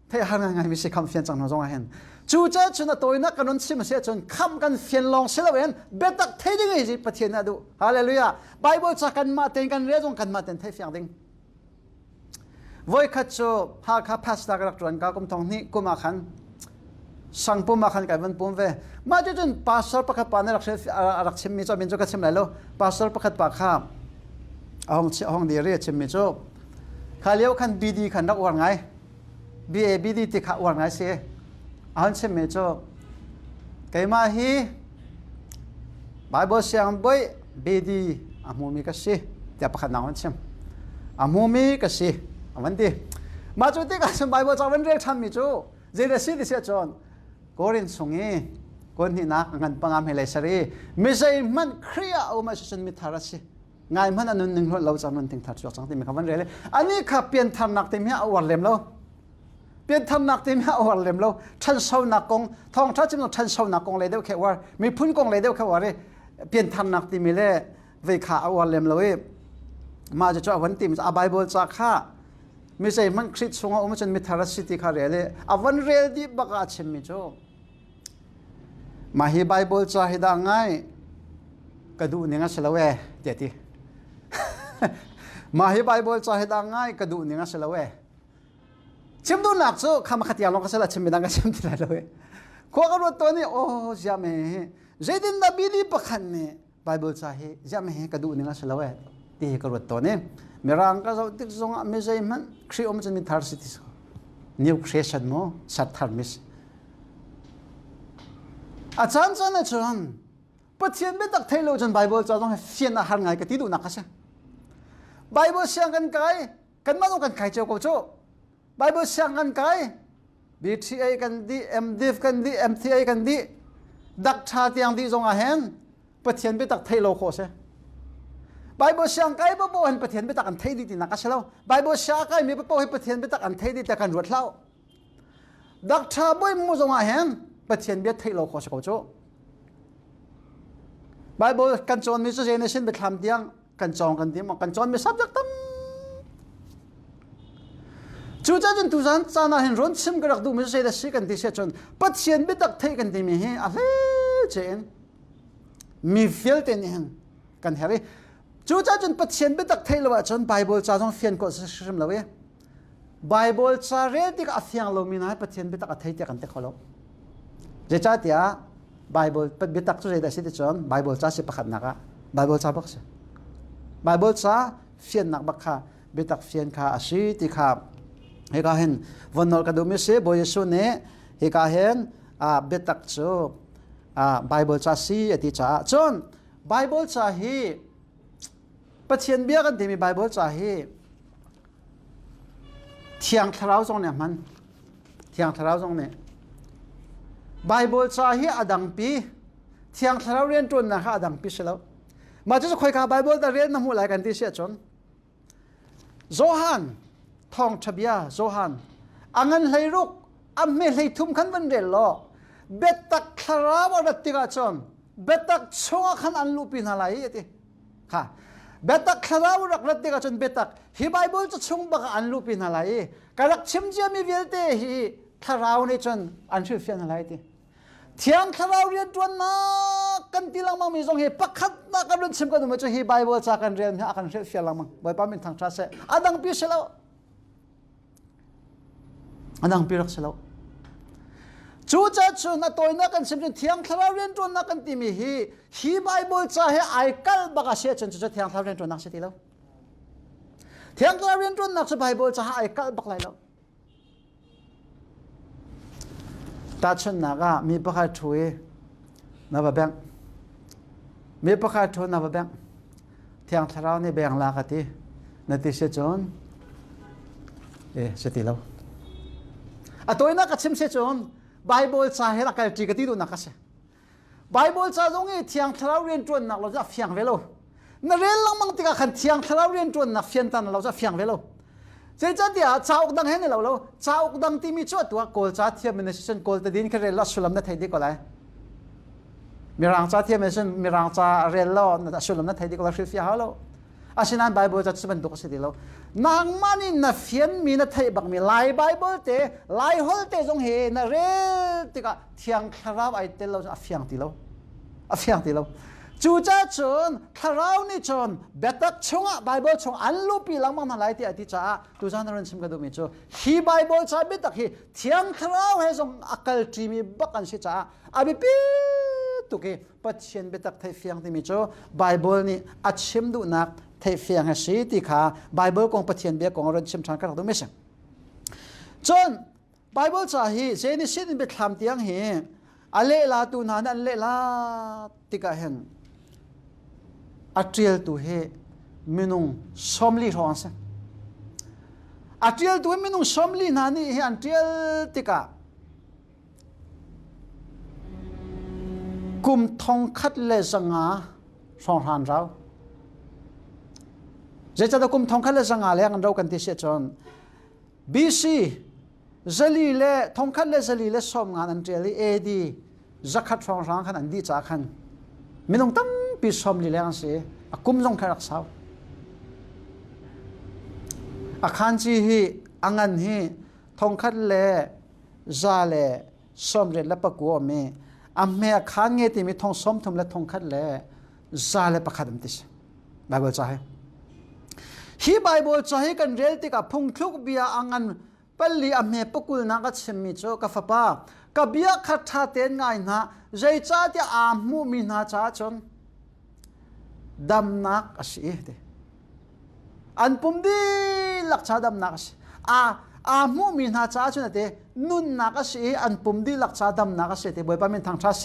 ไทยหางไงมีสิ่งคำเฟียนจังหวะจงเห็นจู่จ้าจนตัวนักกันนชิมเสียจนคำกันเฟียนลองเสียแล้วเห็นเบ็ดตักไทยยังไงสิปัจเจียนน่ะดูฮาเลลูยาไบเบิลจะกันมาเต็งกันเรียกงกันมาเต็งไทยเฟียงดิ้งวันขัดชูหากข้าพัสตากรักจวนก้าวกุมทองนี้กุมอาขันสังปุ่มมาขันกันวันปุ่มเวมาจนภาษาประคับปานรักชิมมิโจมินโจก็ชิมไหลโลภาษาประคับปากข้าห้องเดียร์ชิมมิโจข้าเลี้ยวขันบีดีขันรักวันไงบีดีติดขัดวันไงเสียอันชิมมิโจไกมาฮีบายบอสยังบ่อยบีดีอามูมีก็สิเดี๋ยวประคับน้องชิมอามูมีก็สิวันดีมาจุดที่กันบายบอสวันเรียกทำมิโจเจเดสิที่เสียจนกอรินสงฆ์คนที่นักงานปังอาเมลัยสรีไม่ใช่มันเครียดเอามาชนมิทารัสิงานมันอันนึงหนึ่งเราจะมันถึงทัดจวกสังที่มีคำว่าเรื่องอันนี้ขับเปลี่ยนทำนักเต็มที่เอาวันเล็มเราเปลี่ยนทำนักเต็มที่เอาวันเล็มเราฉันเศร้านักกงทองทัดจำนวนฉันเศร้านักกงเลยเดียวแค่ว่ามีพุ่นกงเลยเดียวแค่ว่าเลยเปลี่ยนทำนักที่มีเล่เวขาเอาวันเล็มเรามาจะจ่อวันติมอาบายบอลจากข้าไม่ใช่มันคริสสงฆ์มันจะมีทารัสิติคาเรเลอวันเรลดีบักอาชิมมิโจมาฮีไบเบิลจะให้ดังไงกระดูนี่งั้นเสลวเดี๋ยวที่มาฮีไบเบิลจะให้ดังไงกระดูนี่งั้นเสลวชิมดูนักโซ่ข้ามาขัดยาลองก็เสลชิมไม่ดังก็ชิมที่ไหนเลยข้อกันว่าตัวนี้โอ้ยามเฮเจดินดับบีดีปักขันเนี่ยไบเบิลจะให้ยามเฮกระดูนี่งั้นเสลวที่กันว่าตัวนี้มีร่างก็จะติดสงฆ์ไม่ใช่มันครีอมันจะมีทาร์สิติสนิวครีเอชันโมสัตทาร์มิสอาจารย์จะเนี่ยชนปัจจัยไม่ตักเทโลจนไบเบิลจะต้องให้เฟียนอาหารไงก็ที่ดูนักใช่ไบเบิลเสียงกันไกลกันมาต้องกันไกลเจ้าก็โจ้ไบเบิลเสียงกันไกล BTA กันดี MDiv กันดี MTA กันดีดักชาติยังดีจงอาเห็นปัจจัยไม่ตักเทโลโคใช่ไบเบิลเสียงไกลบ่บ่เห็นประเทศไปตักอันเทดีที่นักใช่แล้วไบเบิลเสียงไกลมีบ่บ่เห็นประเทศไปตักอันเทดีแต่กันรวดเล่าดักชาบ่มูจงอาเห็นประเทศเบียดเทโลโคสกโจไบเบิลกันจอนมีเจเนชินไปทำเตียงกันจองกันที่มันกันจอนมีสับจักตั้มจู่จ้าจนตุจันจานาเห็นร้อนชิมกระดักดูมีเจเนชิกันที่เสียจนประเทศไปตักเทกันที่มีเฮอะไรเจนมีฟิลเตนเห็นกันเฮรี่จู่จ้าจนปัจเจียนไปตักเทลว่าจนไบเบิลจ้าต้องเฟียนก็สิชิมแล้วเว้ยไบเบิลจ้าเรียกอัฟยังเรามีนะปัจเจียนไปตักเทกันเตะเขาแล้วเจ้าเดียไบเบิลไปตักจุดใดสิที่จนไบเบิลจ้าสิประคับนักไบเบิลจ้าบักสิไบเบิลจ้าเฟียนนักบักค่ะไปตักเฟียนค่ะอาศัยที่ค่ะเฮกาเห็นวันนอลกระดูมิเสบอยสุเน่เฮกาเห็นไปตักจูไบเบิลจ้าสิที่จ้าจนไบเบิลจ้าฮีปัจเจียนเบี้ยกันที่มีไบเบิลจะให้เที่ยงทราวตรงเนี่ยมันเที่ยงทราวตรงเนี่ยไบเบิลจะให้อดังปีเที่ยงทราวเรียนจนนะคะอดังปีเสร็จแล้วมาจะคุยกับไบเบิลแต่เรียนน้ำหูไหลกันที่เสียจนโจฮันทองทะเบียโจฮันอังเงินไหลรุกอันไม่ไหลทุ่มขันวันเดียวล้อ เบ็ดตักคาราวรัตติกาจอนเบ็ดตักช่วงขันอันลูปินอะไรติค่ะเบ็ดตักคาราวรัตติกาจอนเบ็ดตักฮีไบเบิลจะช่วงบักอันลูปินอะไรกระดักชิมเจียมีเวลเตฮีคาราวนี่จนอันชื่อเฟียนอะไรติเที่ยงคาราวเรียนจวนนักกันตีลังมังมีทรงเฮปักขัดนักกันเรื่องชิมกันดูมั้ยจะฮีไบเบิลจากกันเรียนอาการเฟียนลังมังใบปามินทางทรัสเซอดังพิเศษแล้วอดังพิรักเสแล้วจูจ้าจูน่ะตัวนักกันชิมจนเที่ยงคาราวเรียนจวนนักกันตีมีฮีไบเบิลจะให้ไอคัลบักเสียจนจะเที่ยงคาราวเรียนจวนนักเสียทีแล้วเที่ยงคาราวเรียนจวนนักจะไบเบิลจะให้ไอคัลบักไรแล้วตาชนนักมีประคาช่วยนับแบงมีประคาช่วยนับแบงเที่ยงคาราวนี่แบงลากตินาทีเสียจนเสียทีแล้วตัวนักก็ชิมเสียจนไบเบิลจะให้รักกันจีกติดูนักเสียไบเบิลจะตรงนี้เที่ยงคาราวเรียนจวนนักเราจะเฟียงเวลนั่นเรื่องลังมังติกาขันเที่ยงคาราวเรียนจวนนักเฟียนตันเราจะเฟียงเวลเจ้าเดียชาวดังเห็นเราชาวดังที่มีชั่วตัวโกลจ้าเทียมมินเซนโกลตดินแค่เรลล์สุลมนั่นไทยดีกว่าเลยมีรางจ้าเทียมมินเซนมีรางจ้าเรลล์นั่นสุลมนั่นไทยดีกว่าฟิลฮาโลอาศัยนั้นไบเบิลจะเป็นตัวสิ่งเดียวนางมันนี่นับเฟียนมีนั่นไทยบักมีไลไบเบิลเตไลฮอลเตจงเฮนั่นเรลติกาเที่ยงคาราวไอเตลเราจะเฟียงตีเราเฟียงตีเราจูจ้าชนคาราวนี่ชนเบตักชงไบเบิลชงอันลูปีลังมังนั่นไลที่อธิจ้าตูจานนั้นชิมกันดูมิจูฮีไบเบิลจ้าเบตักฮีเที่ยงคาราวให้ทรงอักลทีมีบักอันสิจ้าอาบิปีตุกีปัจเจียนเบตักไทยเฟียงที่มิจูไบเบิลนี่อัดชิมดูนักไทยเฟียงให้สีติขาไบเบิลกองปัจเจียนเบียกองรันชิมทางกันดูไม่ใช่จนไบเบิลจ้าฮีเจนี่สินเบทามเตียงฮีอันเล่ลาตูนันอันเล่ลาติกาเห็นอัตรียลตัวเฮมินุงสมลีร้อนเสอัตรียลตัวมินุงสมลีนานี่เฮอัตรียลติกากุมทองคัดเลสังาสองหันเราเจ้าจะกุมทองคัดเลสังาเลยกันเรากันที่เสียจนบีซีเจลีเลทองคัดเลเจลีเลสมงานอันเจลีเอดีจักขัดสองรังขันอันดีจากขันมินุงตั้มปีสมลีเลกันเสียกุมจงแค่รักษาอาคารจีฮีอังันฮีทองคัดเลจาเลสมเรลปะกัวเมอเมอาคารเงติมีทองสมทุมและทองคัดเลจาเลปะขัดมติสไบเบิลจ่าฮีไบเบิลจ่ากันเรลติกับพงทุกเบียอังันเปลีอเมปกุลนักชิมิโจกับฟ้ากับเบียขัดท่าเต้นไงนะใจจ้าที่อามูมินาจ้าจนดำนักอสิเดอันปุ่มดีหลักชาดำนักสิอามูมีนาจ้าจุนเดนุนนักสิอันปุ่มดีหลักชาดำนักสิเดบ่อยปามินทางชาเส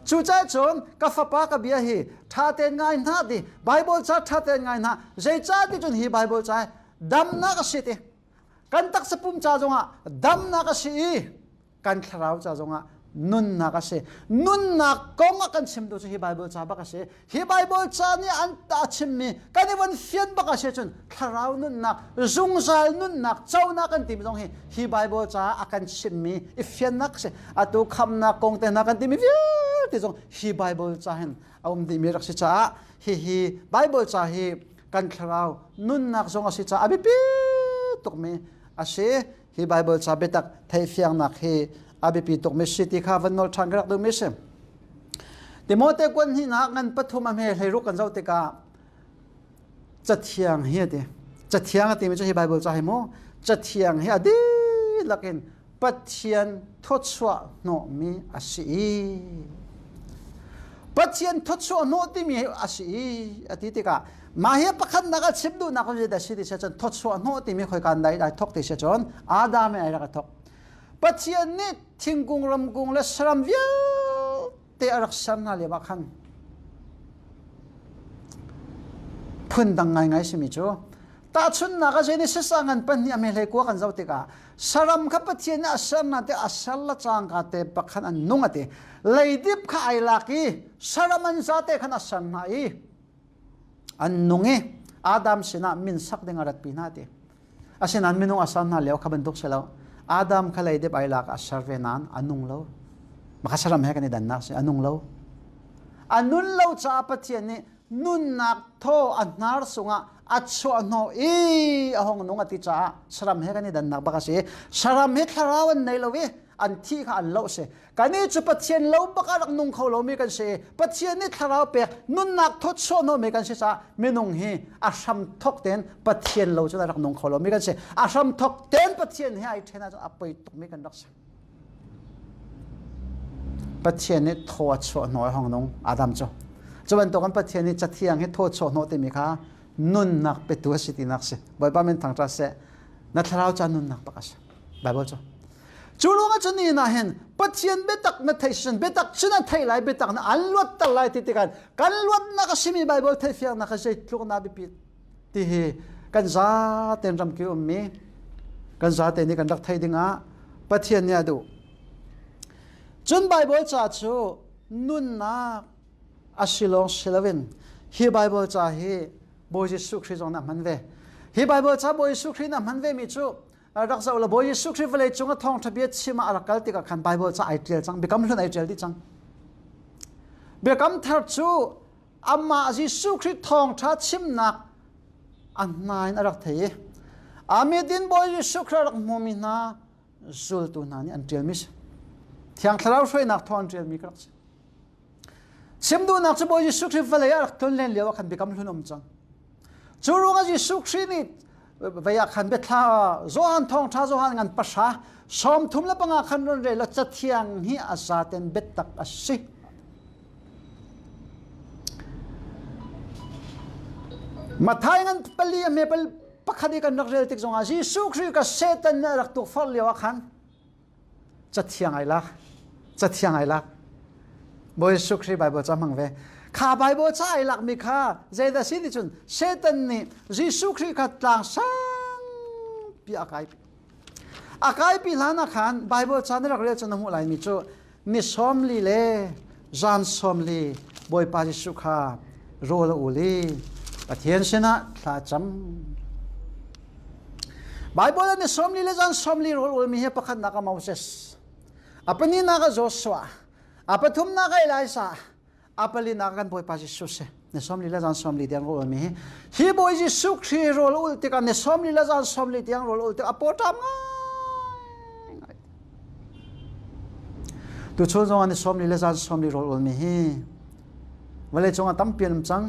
จูจ้าจนกับฟ้ากับเบียฮีท่าเต้นไงนะดิไบเบิลจ้าท่าเต้นไงนะใจจ้าที่จุนฮีไบเบิลจ้าดำนักสิเดกันตักสปุ่มจ้าจงอ่ะดำนักสิกันคราวจ้าจงอ่ะนุนนักเสนุนนักกงกันชิมดูสิฮีไบเบิลจ้าบักเสฮีไบเบิลจ้านี่อันตาชิมมีกันในวันเฟียนบักเสจนคราวนุนนักจุงใจนุนนักเจ้านักกันติมตรงฮีไบเบิลจ้าอากันชิมมีอีเฟียนนักเสอาตุคำนักกงแต่นักกันติมีเฟียที่ตรงฮีไบเบิลจ้าเห็นเอาติมีรักษาจ้าฮีไบเบิลจ้าฮีกันคราวนุนนักจงสิจ้าอภิปิตุกมีอาเสฮีไบเบิลจ้าเบตักไทยเฟียงนักฮีอาบิปีตกเมสิติข้าวันนอลทางกระดูเมสแต่โมเตกวนที่นักนั้นปฐุมอเมริให้รู้กันเจ้าเตกาจัดเที่ยงเฮียเดจัดเที่ยงที่ไม่ใช่ไบเบิลจะให้โมจัดเที่ยงเฮียดีลักเองปัจเจียนทศวะโนมีอาศีปัจเจียนทศวะโนที่มีอาศีอธิติกามาเฮียประคันนักชิมดูนักจะได้สิที่เชจนทศวะโนที่มีคอยการได้ทกที่เชจนอาดามไอ้รักทกปัจจัยนี้ทิ้งกุงรำกุงและสรำเวียเตอรักษาหน้าเลี้ยบักขันพื้นดังไงไงสิมิจูตาชุนนักเจนี่เสสังกันเป็นนี่อเมริกากันเจ้าติกาสรำขับปัจจัยนี้อาศัยนั่นเตอาศัยละจางกันเตบักขันอันนุ่งเตเลยดิบข้าไอลักอีสรำมันจะเตขันอาศัยนั่นอีอันนุ่งอาดัมสินะมินสักเดงอารัดปีนาเตอาศัยนั้นมินุงอาศัยนั่นเลี้ยวขับบันทุกเสลาอาดัมขลัยเด็บไอลักอาศัยเวนันอันนุ่งเลว makasaram he kan dan nak se anung lo anun lo cha pathian ni nun nak tho anar sunga atso no e ahong nung ati cha saram he kan dan nak ba ka se saram he tharawan nei lo we an thi kha an lo se kani chu pathian lo ba ka rak nung kho lo mi kan se pathian ni tharau pe nun nak tho so no me kan se cha me nung hi asham thok ten pathian lo chu rak nung kho lo mi kan se asham thok ten pathian he ai thena cha apoi tuk mi kan rak se pathian ni tho so no hong nung adam cho chuan to kan pathian ni chathiang he tho so no te mi kha nun nak pe tu siti nak se bai pa men thang tra se na tharau cha nun nak pa ka se bible cho chulunga chani na hen pathian betak na thaisen betak chuna thailai betak na alwat talai ti kan kalwat na ka simi bible thai fiang na ka sei tluk na bi pi ti hi kan za ten ram ki ummi kan za te ni kan rak thai dinga pathian nya du chun bible cha chu nun na asilong silavin hi bible cha hi boy jesu christ ong na manve hi bible cha boy jesu christ na manve mi chu rak sa ula boy jesu christ vele chunga thong thabiat chima arakal ti ka khan bible cha aitel chang become hlun aitel ti chang become thar chu amma jesu christ thong tha chim nak an nine arak thei amedin boy jesu christ rak momina zul tu na ni an tel mis thiang tharau soi nak thon tel mi krak chim du nak chu boy jesu christ vele arak ton len lewa khan become hlun om chang churunga jesu christ ni vaya khan be tha zohan thong tha zohan ngan pasha som thum la panga khan ron re la chathiang hi asaten betak asi mathai ngan pali me pal pakhadi kan nak rel tik zonga jesu christ ka setan na rak tu fal lewa khan chathiang ai la boy jesu christ bible cha mang ve kha bible cha ai lak mi kha zeda si ni chun setan ni jesu christ ka tlang sang pi akai pi lana khan bible cha na rak le chun mu lai mi chu ni som li le jan som li boy pa jesu kha ro la uli pathian sena thla cham bible ni som li le jan som li ro ul mi he pakhat na ka moses apani na ka joshua apathum na ka elisa apali na kan boy pa jesu se ne somli la jan somli diang ro mi hi boy jesu khri rol ul te kan ne somli la jan somli diang rol ul te apotam ngai tu chon jong an somli la jan somli rol ul mi hi wale chong tam pian chang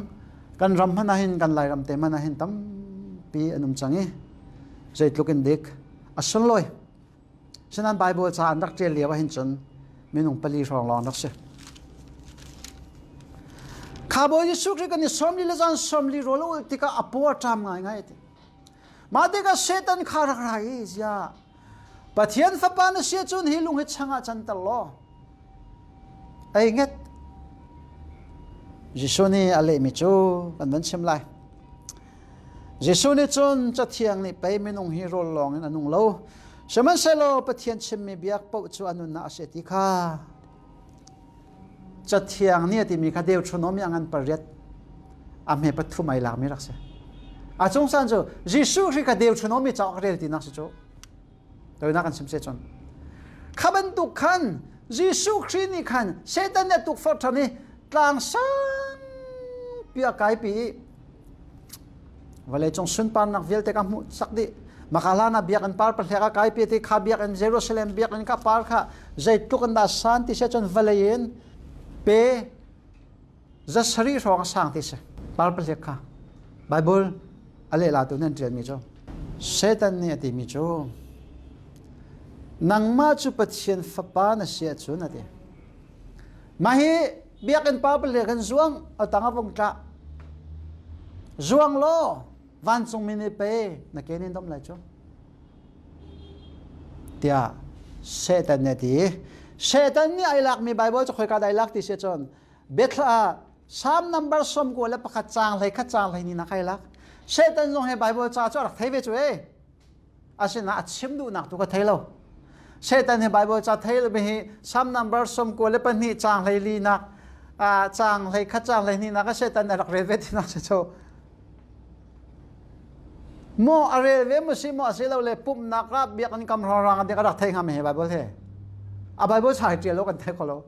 kan ram hana hin kan lai ram te mana hin tam pi anum changi zait lukin dik asun loi sanan bible cha an rak tel lewa hin chon minung pali rong long dak se khabo jesu christ kan somli le jan somli rolo tika apo tam ngai te ma de ka setan khar rai ya pathian fa pa na se chun hilung he changa chan tal lo ai nget jesu ni ale mi chu kan ban chem lai jesu ni chun chathiang ni pe minung hi rol long in anung lo shaman selo pathian chem mi biak po chu anun na ase ti kha chathiang ni ti mi kha deu thunom yang an pariat ame pathu mai la mi rakse a chung san jo jesu ri ka deu thunom mi chaw rel ti nak se cho to na kan sim se chon khaban tu khan jesu khri ni khan setan ne tu for thani tlang sang pia kai pi wale chung sun pan nak vel te kam sak di makala na biak an par par ka kai pi ti kha biak an jerusalem biak an ka par kha zai tu kan da san ti se chon valein pe zasari rong sang ti se par par kha bible ale la tu nen trian mi cho setan ni ati mi cho nang ma chu pathian fa pa na sia chu na ti ma hi biak an par par le kan zuang atanga vong ta zuang lo van chung mini pe na kenin dom lai cho tia setan ne ti setan ni ai lak mi bible cho khoi ka dai lak ti se chon betla sam number som ko la pakha chang lai kha chang lai ni na khai lak setan jong he bible cha cho rak thai ve chu e asina achim du nak tu ka thailo setan he bible cha thail be hi sam number som ko le pa ni chang lai li nak chang lai kha chang lai ni na ka setan rak re ve ti na se cho mo are ve mo si mo asilo le pum nak ra biak an kam rang de ka rak thai ngam he bible the a Bible chai ti lo kan thai kholo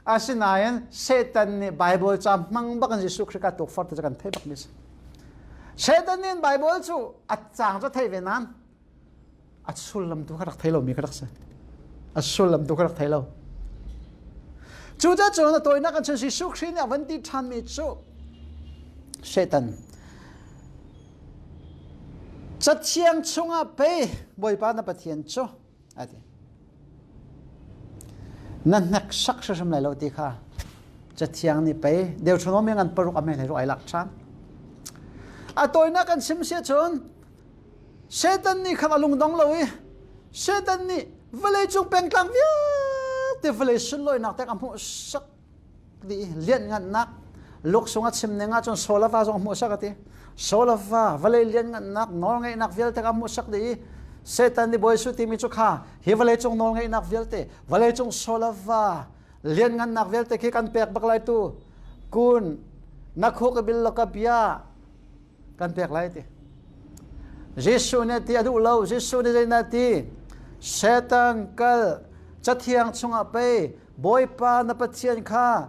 asinayan Satan ni Bible cha mang bakan Jesu Christ ka tok fort kan thai bak ni Satan ni Bible chu achang cha thai ve nan asulam tu kharak thai lo mi kharak sa asulam tu kharak thai lo chu cha chu na toina kan Jesu Christ ni avanti than mi chu Satan cha chiang chunga pe boi pa na pathian chu ati nan nak sak sa sam lai lo ti kha cha chiang ni pe deu chuno me ngan paruk ame lai ro ai lak chan a toina kan sim se chon Satan ni khan alung dong loi Satan ni vale chung peng tlang via te vale sun loi nak te kam hu sak di lian ngan nak lok sunga chim ne nga chon solava jong mu sak ati solava vale lian ngan nak nor ngai nak vel te kam mu sak di Satan ni boy su ti mi chu kha hi vale chung nor ngai nak vel te vale chung solava lian ngan nak vel te ki kan pek bak lai tu kun nakho ka bil ka pia kan pek lai te Jesu ne ti adu lo Jesu ne na ti Satan kal chathiang chunga pe boy pa na pathian kha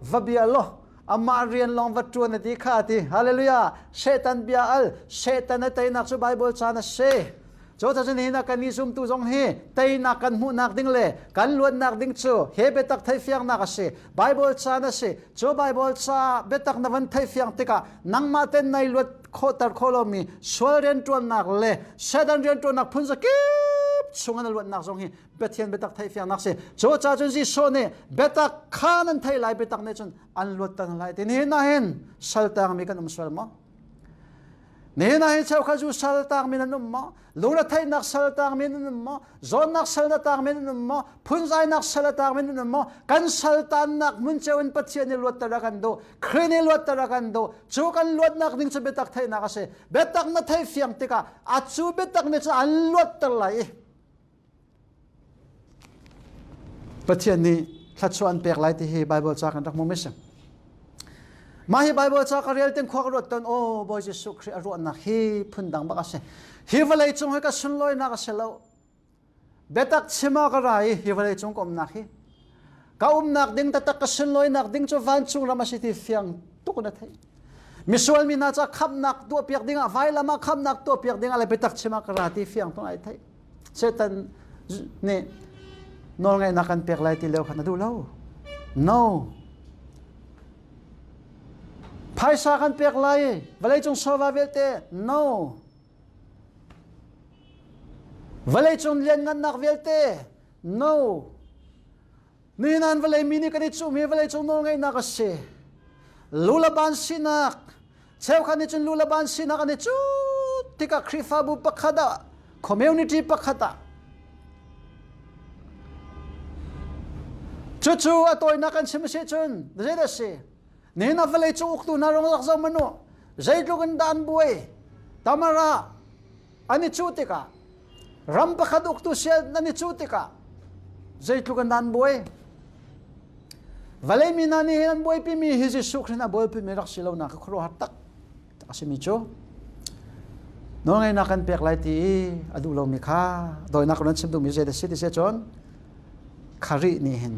vabia lo amarian long vatu na ti kha ti hallelujah Satan bia al Satan na tai nak su Bible chana se cho cha ni na kan ni sum tu jong he tai na kan mu nak ding le kan luan nak ding chu he betak thai fiang na ka se Bible chana se cho Bible cha betak na van thai fiang tika nang ma ten nai luat khotar kholomi soren tuan nak le Satan ren tuan nak phun sa kip sungan luat nak jong he bethian betak thai fiang nak se cho cha chun ji so ne betak khanan thai lai betak ne chun an luat tan lai te ni na hen saltang mi kan swal mo ne na hin chau khaju saltang min anum mo lura thai nak saltang min anum mo zon nak saltang min anum mo phunzai nak saltang min anum mo kan saltan nak mun chawin pathian ni luat tara kan do khrini luat tara kan do chu kan luat nak ding chu betak thai nak ase betak na thai fiang tika achu betak ne cha an luat tar lai pathian ni thachuan pek lai ti hi Bible cha kan rak mo mesam Mahi Bible cha ka real ten khwak rot ton o boy Jesu Christ ro na hi phundang ba ka se hi valai chung ka sun loi na ka se lo betak chima ka rai hi valai chung kom na hi ka nak ding ta ka sun loi nak ding chu van chung rama city fiang tu ko na thai misual mi na cha khap nak tu piak ding a vai lama khap nak tu piak ding ala betak chima ka ra ti fiang tu ai thai Satan ne nor ngai na kan pek lai ti leo khana du lo no Paisa kan pek lai valai chung sova velte no valai chung lian ngan nak velte no ni nan valai mini kan chu mi valai chung no ngai nak se lulaban sinak cheu khan chun lulaban sinak ani chu tika khrifa bu pakhada community pakhata chu atoi na kan simse chun zeda se Nena valai chu uktu na rong lak zau mano zai lugan dan buai tamara ani chutika ram pakhat uktu sel ani chutika zai lugan dan buai valai minani han buai pi mi hi Jesu Christ na buai pi mi rak silaw na khro hatak asimi chu no ngai na kan pek lai ti adu lo mi kha doi na kon sim du mi zeda city se chon khari ni hen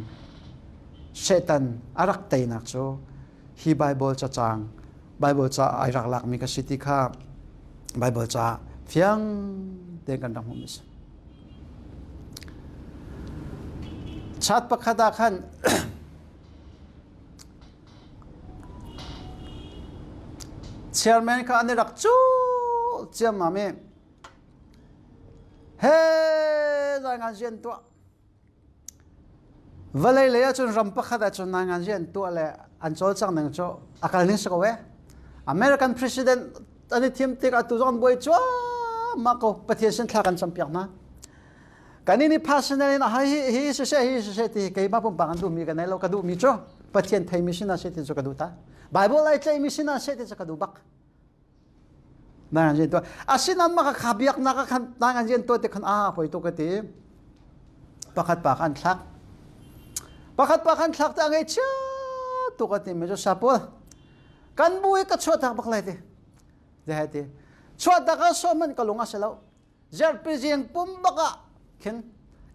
Satan arak tai nak chu hi Bible cha chang Bible cha ai rak lak mi ka city kha Bible cha fiang te kan dam humis chat pakhada khan chairman kha ane rak chu chiam ma me he za nga jen to valai le chun ram pakhada chun na nga jen to le an chol chang nang cho akal ning sako we American president ani thim te ka tu zon boy cho ma ko pathian thla kan champiak na kanini personally na hi se ti kai ba pum pangan du mi ka nai lo ka du mi cho pathian thai mi sina se ti cho ka du ta Bible ai chai mi sina se ti cho ka du bak na nga jen to asinan ma ka khabiak na ka khan na nga jen to te khan a poi to ka ti pakhat pakan thak ta ngai cha tu ka ti me jo sapol kan bui ka chwa tak baklai te de ha te chwa ta ka so man ka lunga selo zer pijing pum baka khen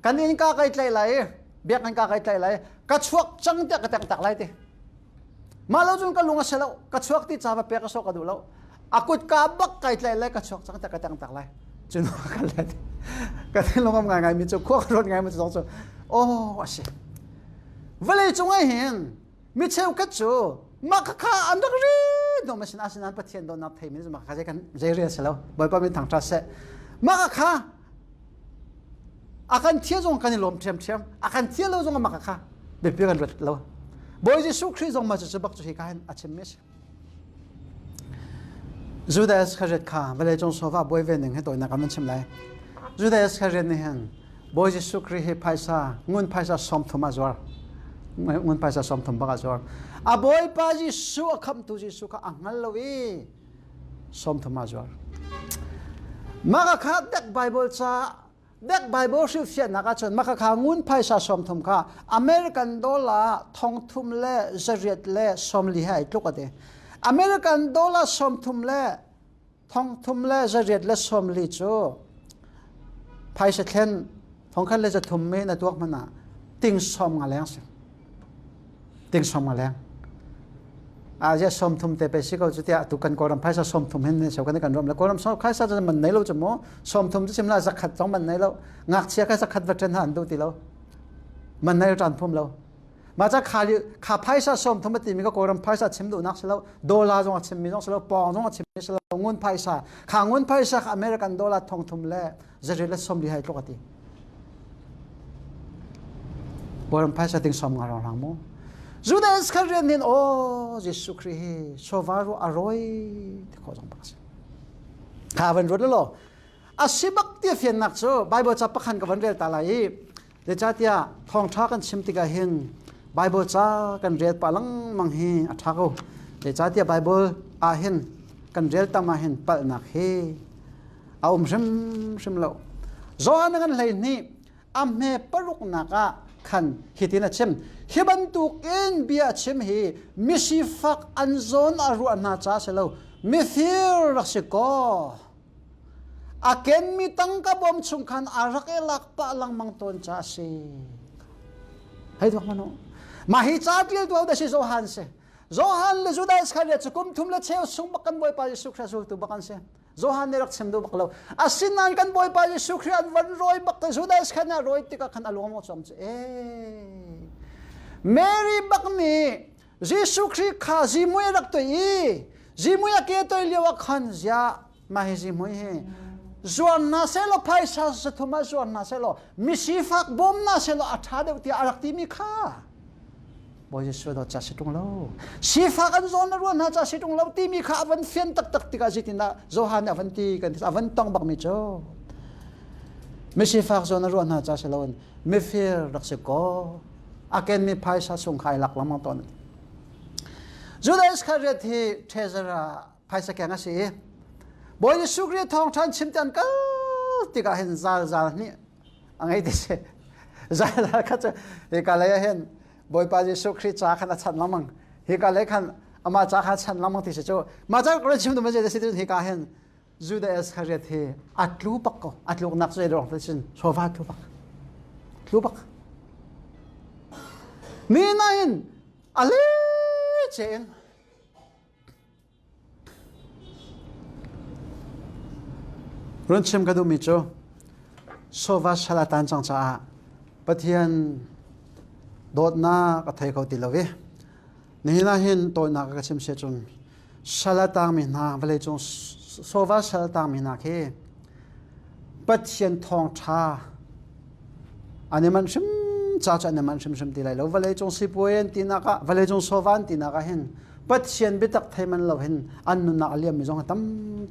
kanin ka kai tlai lai เบียกันกาไก่ใจไหลกระชวกจังเตะกระตังตักไหลเตมาแล้วจนกระลุงเสแล้วกระชวกที่จ่าเปียกระชวกกระดูแล้วอากุดกาบักไก่ใจไหลกระชวกจังเตะกระตังตักไหลจนว่ากันเลยก็ที่ลงงานไงมีจุกขวรถไงมันจะต้องโอ้วสิเวลาจงไอ้เห็นมีเชลกัดจูมาข้าอันดักรีโดนมาสินอาสินันปะเทียนโดนนับเทมินมาข้าจะกันเจริญเสแล้วบ่อยปะเป็นทางทรัสเซมาข้าอาการเที่ยวจงกันนี่ลมเทียมอาการเที่ยวเราจงมาข้าเบียกันรถเราบ่อยจะสุขรีจงมาจะบักจุดการอาชิมเมสจูดาสขจัดข้าเวลาจงโซฟาบ่อยเวนึงให้ตัวนักมันชิมไรจูดาสขจัดนี่เห็นบ่อยจะสุขรีให้ไพศาเงินไพศาสมทุมาจวร์เงินไพศาสมทุมบักจวร์อาบ่อยป้าจิสุขคำตุจิสุขอังฮัลโลวีสมทุมาจวร์มาข้าเด็กไบเบิลจ้าเด็กไบเบิลชื่อเฟียนนักชนมาข้างุนไพศาสมทุมข้าอเมริกันดอลลาร์ทองทุมเล่เจริญเล่สมลีให้ทุกคนเดอเมริกันดอลลาร์สมทุมเล่ทองทุมเล่เจริญเล่สมลีจูไพศาเช่นทองคันเล่จะทุมเมนตัวมันน่ะติงสมงาแรงสิติงสมงาแรงอาจจะสมทุมเตไปสิเขาจะเตะตุกันกอรัมไพศาสมทุมเห็นเนี่ยชาวกันกันรวมแล้วกอรัมสมไพศาจะมันไหนเราจะมั้งสมทุมจะชิมลาสักขัดสองมันไหนเรางักเชียร์แค่สักขัดวัฒนธรรมดูตีเรามันไหนเราจันพุ่มเรามาจากขาไพศาสมทุมตีมีก็กอรัมไพศาชิมดูนักเสแล้วดอลลาร์จงชิมมีจงเสแล้วปองจงชิมมีเสแล้วงุนไพศาขางุนไพศาอเมริกันดอลลาร์ทองทุมเล่จะเรียนสมดีให้ปกติกอรัมไพศาติงสมงาเราหลังมั้งจูดาสขจัดนี่โอ้ยิสุคริสโซวารุอร่อยที่เขาจงปักสิข้าวันรู้แล้วอาศิบักเตียเฟียนนักโซ่ไบเบิลจับประคันกับวันเรียลตาลายเดชาเตียทองท้ากันชิมติกาเห็นไบเบิลจ้ากันเรียลปาลังมังเฮอัฐากเดชาเตียไบเบิลอาเห็นกันเรียลตามาเห็นปัลนักเฮเอาชิมแล้วโซอันกันเลยนี่อเมปรุกนักะขันฮิตินัชิมฮิบันตุกอินเบียชิมฮีมิสิฟักอันโซนอารุอันนาจ้าเสแล้วมิฟิร์รักสิโกอาเกนมีตั้งกับบอมชุงขันอารักเอลักปะลังมังตนจ้าสิให้ดูมันมาฮิจ้าที่ตัวเดชิโซฮันเซโซฮันเลจูดาสขยันจะกุมทุมเลเชลสุงบักันบอยปาจิสุคราสูตุบักันเซโซฮันเนรักเซมดูบักเลวอาสินันกันบอยปาจิสุคราวันรอยบักจูดาสขยันรอยติกาขันอารมณ์มอสมเซเมรี่บักนี่จิสุครีข้าจิมุยรักตัวอีจิมุยเกตัวเลี้ยวขันยามาฮิจิมุยเฮจวนน่าเสลไพศาสตุมาจวนน่าเสลมิสิฟักบอมน่าเสลอัฐาเดวที่อารักที่มีข้าบอยสุดจัดสิตรงเราสิฟักอันจวนน่ะรู้น่าจัดสิตรงเราที่มีข้าวันเฟียนตักติกาจิตินะโจฮันอวันที่กันอวันต้องบักมิโจมิสิฟักจวนน่ะรู้น่าจัดสิเรามิฟิร์รักสิโกอาเกนมีไพศาสงขายหลักละมังตอนจูดาสขยันที่เทเซราไพศาแกงสิบอยสุกรีทองชันชิมจันก็ติกาเห็นซานี่อะไรที่เซาก็จะเฮกาเลยเห็นบอยปาจิสุกรีจ้าขันชันละมังเฮกาเลยขันอามาจ้าขันชันละมังที่เจ้ามาจากกระชิมตัวมันจะได้สิที่เฮกาเห็นจูดาสขยันที่อัดลูปักก็อัดลูกนักเรียนรองที่ชินโซฟาลูปักนี่นั่นอะไรเจนรุ่นชิมกระดูมิโจโซวาชลาตันจังจ้าปะเทียนโดดน้ากระเทยเขาติลเวนี่น่าเห็นตัวนักกระชิมเสียจนชลาตังมินาเวลาจงโซวาชลาตังมินาเคปะเทียนทองชาอันนี้มันชิมจ้าจันนี่มันชิมติเลยแล้วเวลาจงสิบเวนตีนักเวลาจงโซวันตีนักเห็นปัจเจียนบิตักไทยมันเราเห็นอันนู้นนักเลี้ยงมีจงตั้ม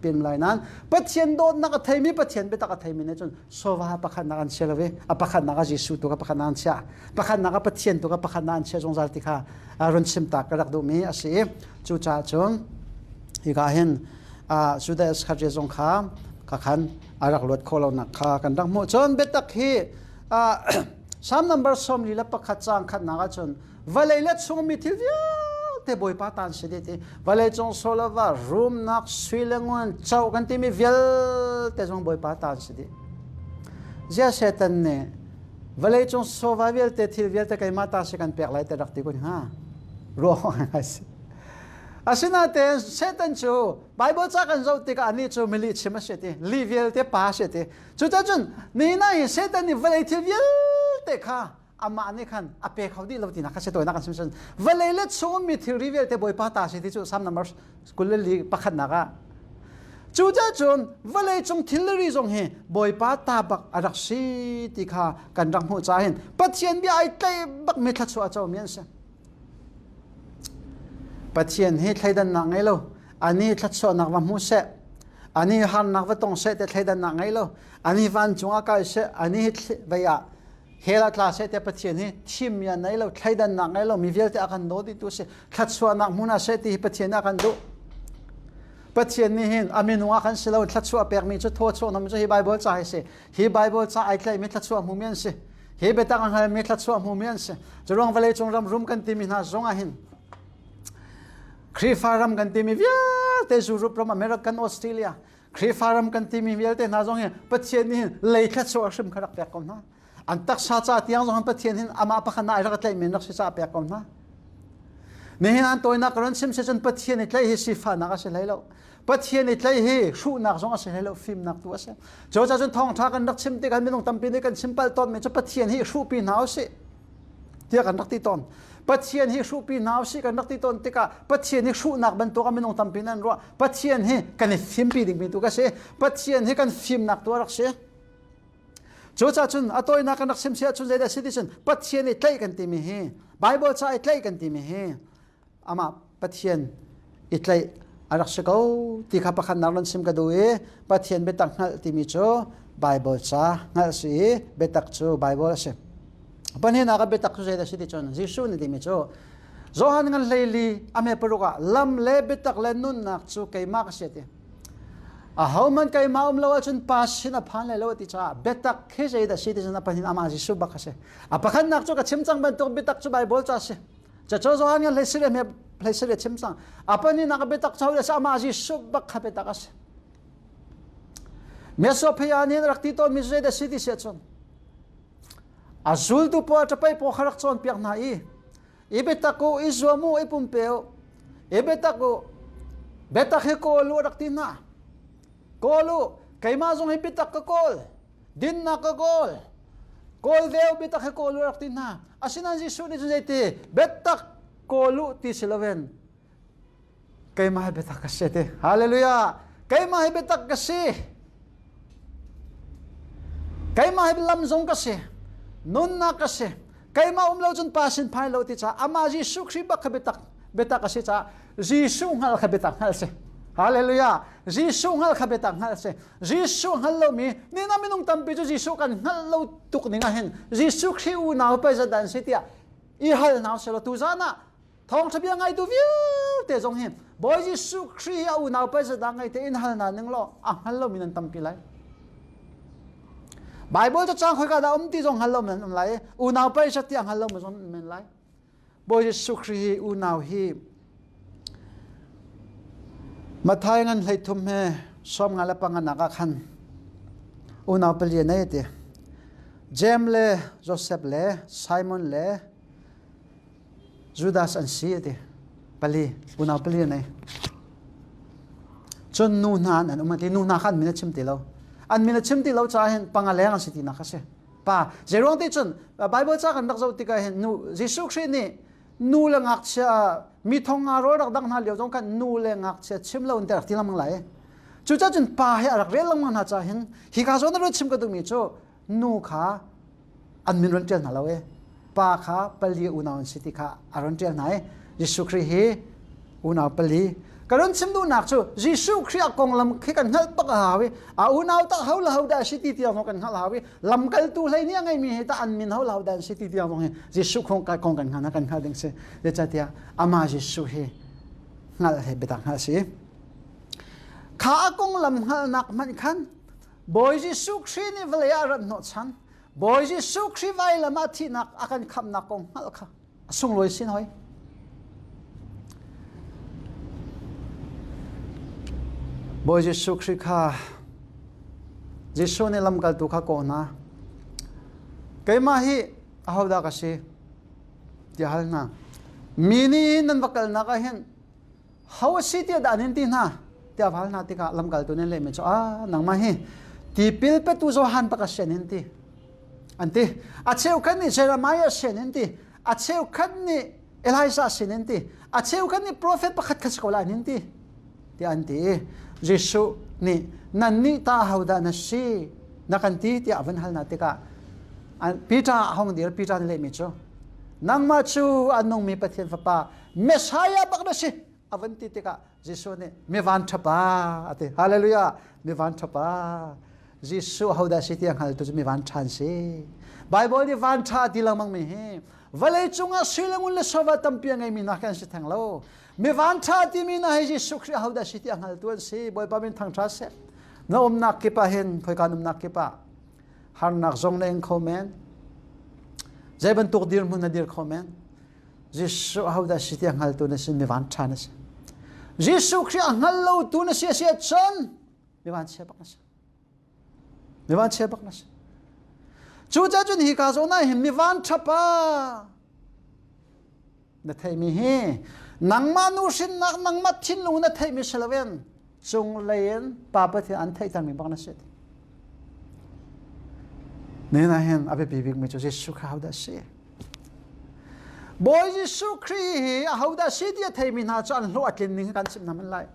เปลี่ยนลายนั้นปัจเจียนโดนนักไทยมีปัจเจียนบิตักไทยมีเนี่ยจนโซวาประคันนักอันเชียร์เลยประคันนักจิสุตัวกับประคันนักเชียประคันนักปัจเจียนตัวกับประคันนักเชียจงจาริการุ่นชิมตากระดักดูมีอาศัยจูจ่าจงอีกาเห็นสุดท้ายสกัดจงข้ามขันอารักรถโคลนักข้ากันดังมุ่งจนบิตักฮีสามนัมเบอร์สมลีและประคัดจางขันนักจนวันเลยเล็ดสงมิทิวิเตบอยปาตันสิเดติวันเลยจงโซลาวารูมนักสวิลงวนเจ้ากันที่มีเวลเตจงบอยปาตันสิเดเจ้าเสตันเนี่ย vale chung survival te thil vel te kai mata se kan pek lai te rak ti kun ha ro ha si asina te Satan chu Bible cha kan zo te ka ani chu mili chima se te livel te pa se te chu ta chun ni na Satan ni vale thil vel te kha ama ni khan ape khawdi lo ti na kha se to na kan sim vale le chung mi thil rivel te boy pa ta se ti chu sam numbers school li pakhat na ka chú cha chun vale chung thilri zong he boy pa ta bak arak si ti kha kan rang hu cha hen pathian bi ai tlai bak me thla chu a chaw mian se pathian he thlaidan na ngai lo ani thla chu nak wa mu se ani han nak wa tong se te thlaidan na ngai lo ani van chunga ka se ani baya hela tla se te pathian he thim ya nai lo thlaidan na ngai lo mi vel te akan do di tu se thla chu nak mu na se ti pathian akan do pathian ni hin aminunga kan silo thlatchu apek mi chu tho chu nam chu hi Bible cha se hi Bible cha ai tlai mi thlatchu mu mian se hi beta kan hal mi thlatchu mu mian se churong vale chung ram rum kan ti mi na zonga hin khri faram kan ti mi via te Europe from American Australia khri faram kan ti mi via te na zong hin pathian ni hin lei thlatchu ashim kharak pek kom na an tak sa cha tiang zong pathian hin ama pa khana ai rak tlai mi nak si cha pek kom na ni hin an toina karon sim se chun pathian ni tlai hi sifa na ka se lai lo pathian ni tlai hi shu nak zong a se hello film nak tu ase jo cha chun thong tha kan rak chim te kan minong tampi ni kan simple ton me chu pathian hi shu pi naw se tia kan rak ti ton pathian hi shu pi naw se kan rak ti ton te ka pathian hi shu nak ban to ka minong tampi nan ro pathian hi kan film pi ding mi tu ka se pathian hi kan film nak tu rak se jo cha chun atoi na kan rak sim se chun zeda citizen pathian ni tlai kan ti mi hi Bible cha ai tlai kan ti mi hi ama pathian itlai arak sekau ti kha pakhan narlan sim ka duwe pathian betak ngal ti mi cho Bible cha ngal si betak chu Bible se pani na ka betak chu zeda si ti chon jisu ni ti mi cho zohan ngal leili ame paruka lam le betak le nun nak chu keima ka se ti a hauman keima lawa chun pasin a phan le lo ti cha betak khe zeda si ti chon pani ama jisu ba ka se a pakhan nak chu ka chimchang ban to betak chu Bible cha se cha cho zohan ngal lesire me lesire chimchang apani na ka betak chaw sa ama jisu ba kha betak as Mesopotamia ni rakti ton mi zeda si ti se chon azul tu po tapai po kharak chon piak na ibetako izwamu ipumpeo ibetako betak he ko lu rakti na kolu kaima zong he betak ka kol din na ka kol deu betak he ko lu rakti na asina jisu ni zete betak kolu ti silawen kaima he betak ka sete hallelujah kaima he betak ka si kaima he lam zong ka si nun na ka si kaima umlo chun pasin phai lo ti cha ama jisu khri ba kha betak ka si cha jisu ngal kha betak ngal se hallelujah jisu ngal kha betak ngal se jisu ngal lo mi ni na minung tampi chu jisu kan ngal lo tuk ni nga hen jisu khri u na pa za dan se tia I hal na se lo tu za na thong thabia ngai tu viu te jong hen boy jisu khri ya u na pa za da ngai te in hal na ning lo a hal lo minan tampi lai Bible cho chang khoi ka da ti jong hal lo men lai u na pa sa ti ang hal lo men lai boy jisu khri u na hi mathai ngan hlei thum he som ngala pangana ka khan una pali nei te James le Joseph le Simon le Judas an si te pali una pali nei chon nu nan an umati nu na khan mina chim ti lo an mina chim ti lo cha hen pangaleng an siti na khase pa jerong ti chon Bible cha kan dak zo ti ka hen nu Jisu Christ ni nu la ngak cha mi thong a ro rak dang na leo jong kan nu le ngak cha chim lo un ter ti lam lai chu cha chun pa he rak rel lang na cha hin hi ka zo na ro chim ka du mi cho nu kha an min ron tel na lawe pa kha pali u na on siti kha aron tel nai Jisu Christ he u na pali karon chim du nak chu Jisu Christ kong lam khi kan ngal pak hawi a u na ta haul hau da siti ti ang kan ngal hawi lam kal tu lai ni ngai mi he ta an min haul hau da siti ti ang he Jisu kong ka kong kan ngana kan khal ding se le cha tia ama Jisu he ngal he betang ha si kha kong lam hal nak man khan boy Jisu Christ ni vle ya ran no chan boy Jisu Christ vai lama thi nak akan kham nak kong hal kha sung loi sin hoi boy Jisu Christ kha Jisu ni lam kal tu kha ko na cái mà hi hầu đã cái gì thì hal na mini nan vakal na cái hen hầu sĩ thì đã nên tin ha thì hal na thì cả làm cái tụi nên lấy mình cho nang mà hi thì pil pe tu zo han pa ka sen hen ti anti acheu khan ni Jeremiah sen hen ti acheu khan ni Elijah sen hen ti acheu khan ni prophet pakhat kha skola hen ti ti anti Jesu ni nan ni ta hauda na si na kan ti avan hal na te ka Peter hong dir Peter le mi cho nang ma chu anong mi pathian fa pa Messiah bak na si avan ti te ka Jesu ne me van thapa ate hallelujah me van thapa Jesu hauda si ti ang hal tu me van than si Bible ni van tha ti lang mang me he vale chunga silangun le sawa tampiang ai mi na kan si thang lo me van tha ti mi na he Jesu Christ hauda si ti ang hal tu si boy pa min thang tha se no nak ki pa hen phoi kan nak ki pa har nak zong leng komen zaiban tuk dir mun na dir komen Jesu hauda si ti ang hal tu na si me van tha na si Jesu Christ ang hal lo tu na si chon me van che bak na si me van che bak na si chu cha chun hi ka zo na him me van thapa na thai mi he nang ma nu sin nak nang mat thin lu na thai mi selawen chung lein pa pa thi an thai tang mi bak na se ne na hen abe bi big me chu Jesu how da se boy Jesu Christ how da se dia thai mi na chan lo atlin ning kan sim na man lai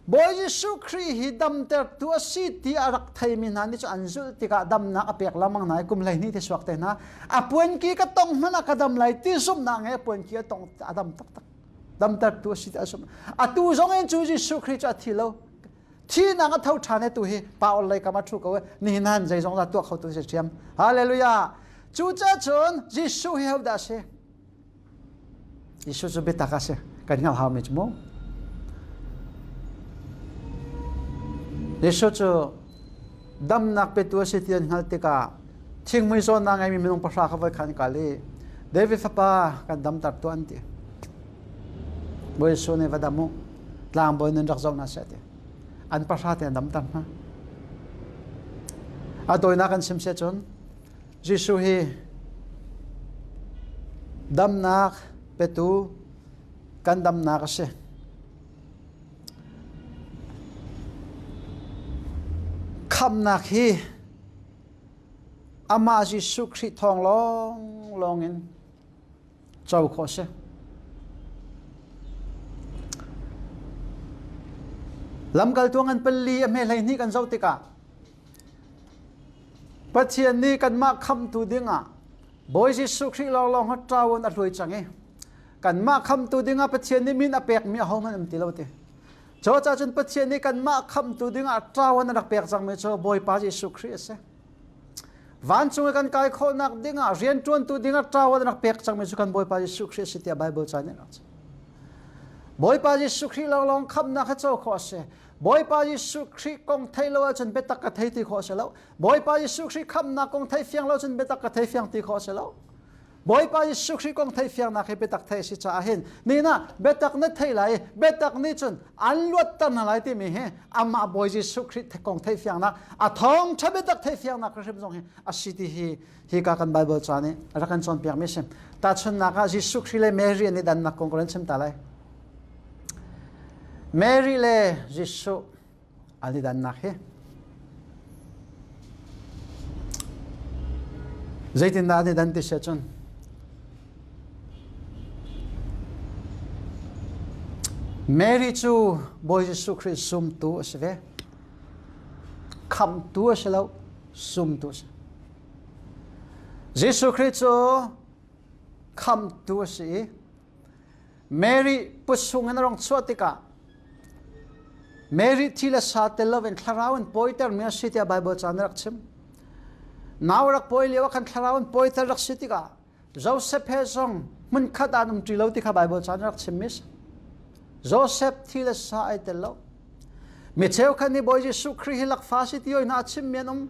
boy Jesu Christ hi dam ter tu si ti arak thai mi na ni chu anzul ti ka dam na apek lamang nai kum lai ni te swak te na apuen ki ka tong na ka dam lai ti sum na nge apuen ki tong adam tak tak dam ter tu si ta sum atu zong en chu Jesu Christ a thi lo thi na nga thau thane tu hi paul lai ka ma thu ko ni nan jai zong la tu khau tu se chiam hallelujah chu cha chon Jesu hi hau da se Jesu chu be ta ka se kan ngal ha me chmo Jesu chu dam nak pe tu si tian hal te ka thing mai zo na ngai mi minong pasha kha vai khan ka le David fa pa kan dam tar tu an ti boy so ne vadamu tlang boy nen rak zo na se te an pasha te dam tar na a toy na kan sim se chon Jesu hi dam nak pe tu kan dam nak se kham nak hi ama Jesu Christ thong long in chau kho se lam kal tuangan pelli me lai ni kan zau tika pathian ni kan ma kham tu dinga boy Jesu Christ long ha trawon a hloi change kan ma kham tu dinga pathian ni min apek mi hom han ti lo te cho cha chun pathian ni kan ma kham tu dinga trawon rak pek chang me cho boy pa Jesu Christ se van chung kan kai kho nak dinga rian tuan tu dinga trawon rak pek chang me chu kan boy pa Jesu Christ se ti Bible cha ne boy pa Jesu Christ long kham na kha cho kho se boy pa Jesu Christ kong thai lo chun betak ka thai ti kho se lo boy pa Jesu Christ kham na kong thai fiang lo chun betak ka thai fiang ti kho se lo boy pa Jesu Christ kong thai fiang na khe betak thai si cha hin ni na betak na thai lai betak ni chun an luat tan na lai ti mi he ama boy Jesu Christ kong thai fiang na a thong tha betak thai fiang na ka sim jong he a si ti hi ka kan Bible cha ne ra kan chon piak mi sem ta chun na ka Jesu Christ le Mary ni dan na kong kon sem ta lai Mary le Jesu ali dan na he zaitin na ni dan ti se chun Mary chu boy Jesu Christ sum tu se kham tu se lo sum tu se Jesu Christ chu kham tu se Mary pusung na rong chuatika Mary thila sa te loven tharawan poiter me sitia Bible chan rak chim naw rak poi lewa kan tharawan poiter rak sitika Joseph he song mun khat anum trilo ti kha Bible chan rak chim mis Joseph thila sa ai te lo me cheu khan ni boy Jesu Christ lak fa sitio na chim menum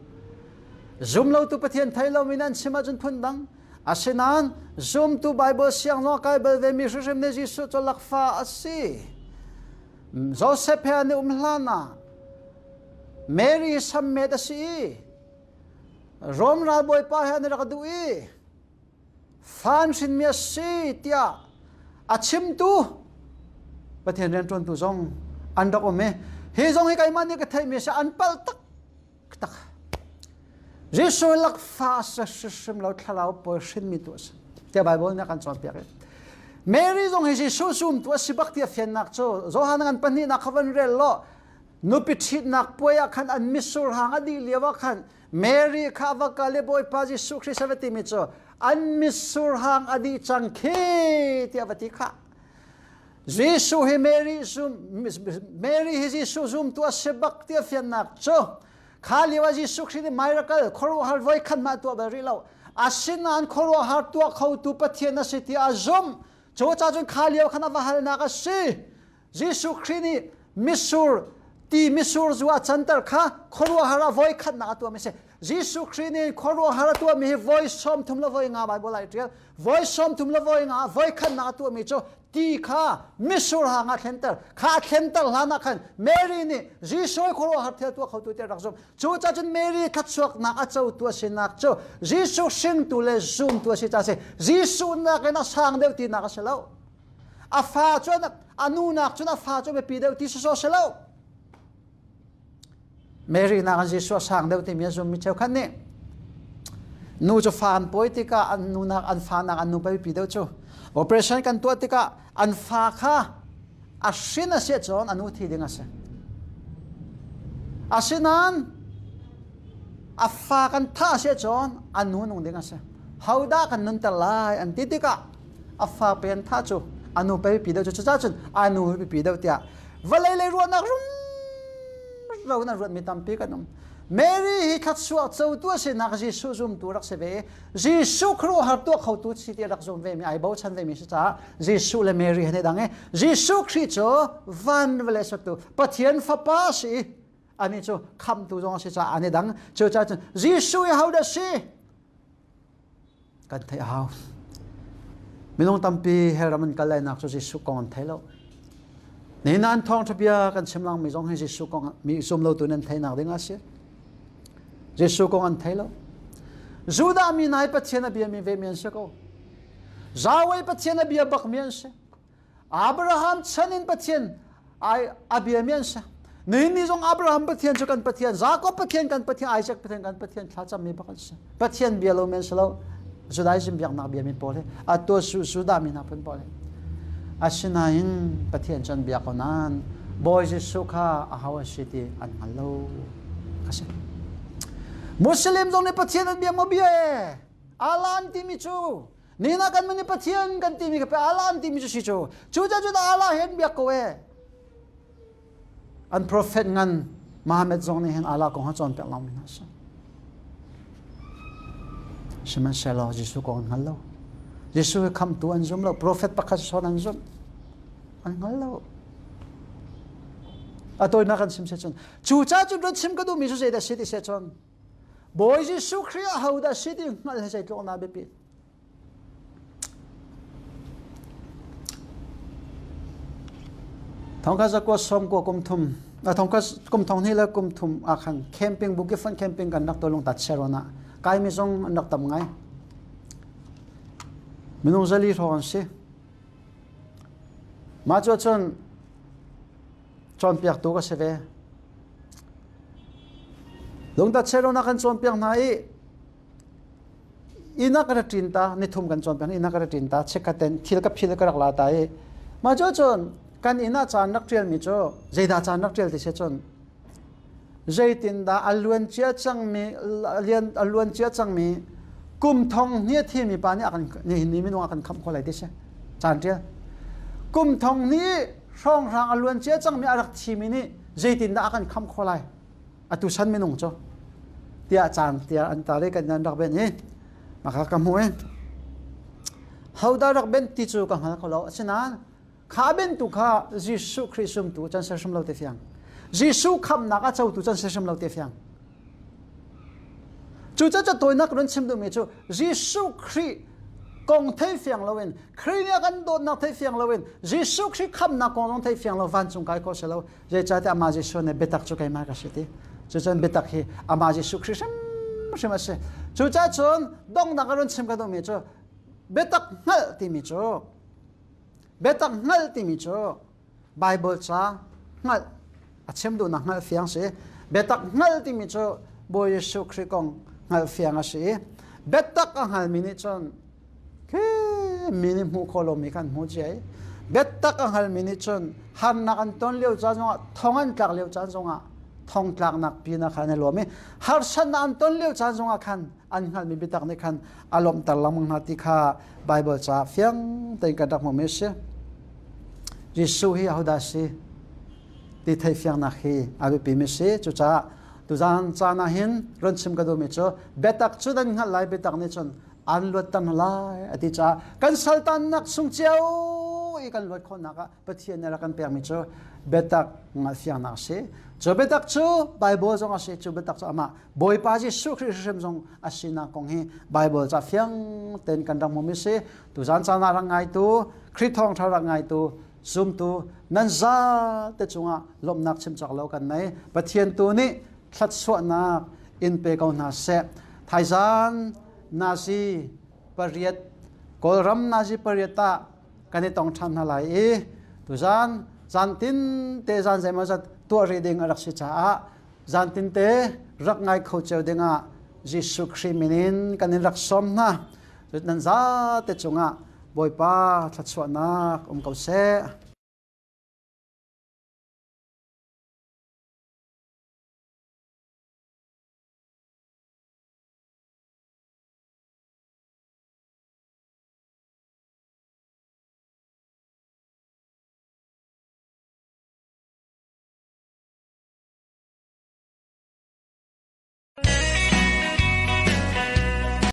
zoom lo tu pathian thailo minan chima jun phundang asinan zoom tu Bible siang no kai bel ve mi shem ne Jesu to lak fa asi Joseph he ni umhlana Mary samme da si rom ra boy pa han ra du i fan sin mi si tia achim tu pathian ren ton tu zong an dak ome he zong he kai mani ka thai me sa an pal tak tak Jesu lak fa sa sim lo thalau po sin mi tu te bible na kan chon pe Mary zong he Jesu sum tu sibak tia fian nak cho zo han an pani na khawan rel lo nu pichit nak poya khan an misur hanga di lewa khan Mary khava kale boy pa Jesu Christ avati mi cho an misur hang adi chang khe tia vati kha Jesu he Mary he Jesu zum tu sibak tia fian nak cho khali wa Jesu Christ miracle khoro har voi khan ma tu ba ri lo asin an khoro har tu khau tu pathian na siti azum cho cha jun khali wa khana wa hal na ka si Jesu Christ ni misur ti misur zuwa chantar kha khoro hara voi khan na tu me se Jesu Christ ni khoro hara tu me voice som thum la voi nga bible ai trial voice som thum la voi nga voi khan na tu me cho ti kha misur ha nga center kha center la na khan Mary ni Jesu khoro har the tu khau tu te rak som cho cha jun Mary khat suak na a chau tu sin nak cho Jesu sing tu le zoom tu si cha se Jesu na ka na sang deu ti na ka selo a fa cho na anu nak cho na fa cho be pi deu ti so selo Mary na Jesu sang deu ti mi zum mi chau khan ni nu cho fan poetica an nu na an fa na an nu ba pi deu cho operation kan tu tika an fa kha asina se chon anu thi dinga se asinan a fa kan tha se chon anu nung dinga se hauda kan nun ta lai an titika a fa pen tha chu anu pe pi deu chu cha chun anu pi deu tia valai le ro na rum ro na ro mi tam pi kanum Mary hi khat suak chau tu se nak Jesu zum tu rak se ve Jesu khro har tu khau tu chi te rak zum ve mi ai bo chan ve mi cha Jesu le Mary hne dange Jesu Christ cho van vele sak tu pathian fa pa si ani cho kham tu jong se cha ani dang cho cha Jesu how da si kan thai how minong tampi heraman kalai nak cho Jesu kon thai lo nei nan thong thapia kan chimlang mi jong he Jesu kon mi zum lo tu nan thai nak ding a se Jesu kong an thailo Juda mi nai pathian bia mi ve mian se ko Zawai pathian bia bak mian se Abraham chanin pathian ai abia mian se nei ni jong Abraham pathian chu kan pathian Jacob pathian kan pathian Isaac pathian kan pathian thla cham mi bakal se pathian bia lo mian se lo Judaism biak na bia mi pole a to Juda mi na pen pole asinain pathian chan bia ko nan boy Jesu kha a hawa city an hello kasi Muslim dong ni pathian biang mo bia alan ti mi chu nina kan mani pathian kan ti mi ka alan ti mi chu si chu chu ja ala hen biak ko e an prophet ngan Muhammad zong ni hen ala ko ha chon pe lam na sa Shema shalo Jesu ko ngal lo Jesu kam tu an zum lo prophet pakhat son an zum an ngal lo atoy na kan sim se chon chu cha chu ro sim ka du mi chu se da si ti se chon Boy Jesu Christ how da city ngal sai ko na be pi thong ka za ko som ko kum thum a thong ka kum thong ni la kum thum a khan camping bu ke fan camping kan nak to long ta cherona kai mi song nak tam ngai minung zali thong se ma cho chon piak tu ka se ve Long ta chero na kan chon piang nai ina kara tinta ni thum kan chon piang ina kara tinta chekaten thil ka phil ka rak la ta e ma jo chon kan ina chan nak trial mi cho zeida chan nak trial ti se chon zeitin da alwan chia chang mi lian alwan chia chang mi kum thong ni thi mi pa ni akan ni mi no akan kham kholai ti se chan tia kum thong ni rong rang alwan chia chang mi arak thi mi ni zeitin da akan kham kholai atu san mi nong cho tia chan tia an ta re kan nan rak ben he maka kamu e how da rak ben ti chu ka hal ko lo asina kha ben tu kha Jesu Christum tu chan sum lo te fiang Jesu kham na ka chau tu chan sum lo te fiang chu cha cha toy nak ron chim du me chu Jesu Christ kong thai fiang lo wen khria kan do na thai fiang lo wen Jesu Christ kham na kong thai fiang lo van chung kai ko se lo je cha ta ma Jesu ne betak chu kai ma ka se ti chu chan betak hi ama Jesu Christ xem se chu cha chon dong na karon chim ka do mi cho betak ngal ti mi cho betak ngal ti mi cho Bible cha ngal a chem do na ngal fiang se betak ngal ti mi cho bo Yesu Christ kong ngal fiang a se betak ang hal mi ni chon ke mini mu kolomi kan mu je betak ang hal mi ni chon han na kan ton leo cha zonga thongan tlak leo cha zonga thong tlak nak pi na khan lo mi har san an ton leo cha zonga khan an hal mi betak ni khan alom talam na ti kha Bible cha fiang te ka dak mo me se Jesu hi ahoda si ti thai fiang na hi abi pi me se chu cha tu zan cha na hin ron sim ka do me cho betak chu dan ngal lai betak ni chon an lot tan lai ati cha kan sultan nak sung chiao i kan lot khon na ka pathian na kan per mi cho betak ngal fiang na se cho betak chu Bible zong a se chu betak chu ama boy pa ji su Christ sem zong asina kong hi Bible cha fiang ten kan dam mo me se tu zan cha na rangai tu Christ thong tha rangai tu zoom tu nan za te chunga lom nak chim chak lo kan nei pathian tu ni thlat so na in pe ko na se thaizan nazi pariat kolram nazi pariata kani tong tham na lai e tu zan tin te zan zema zat tu reading arak si cha zan tin te rak ngai kho cheu denga Jesu Christ minin kani rak som na nan za te chunga boy pa thlat so na kau se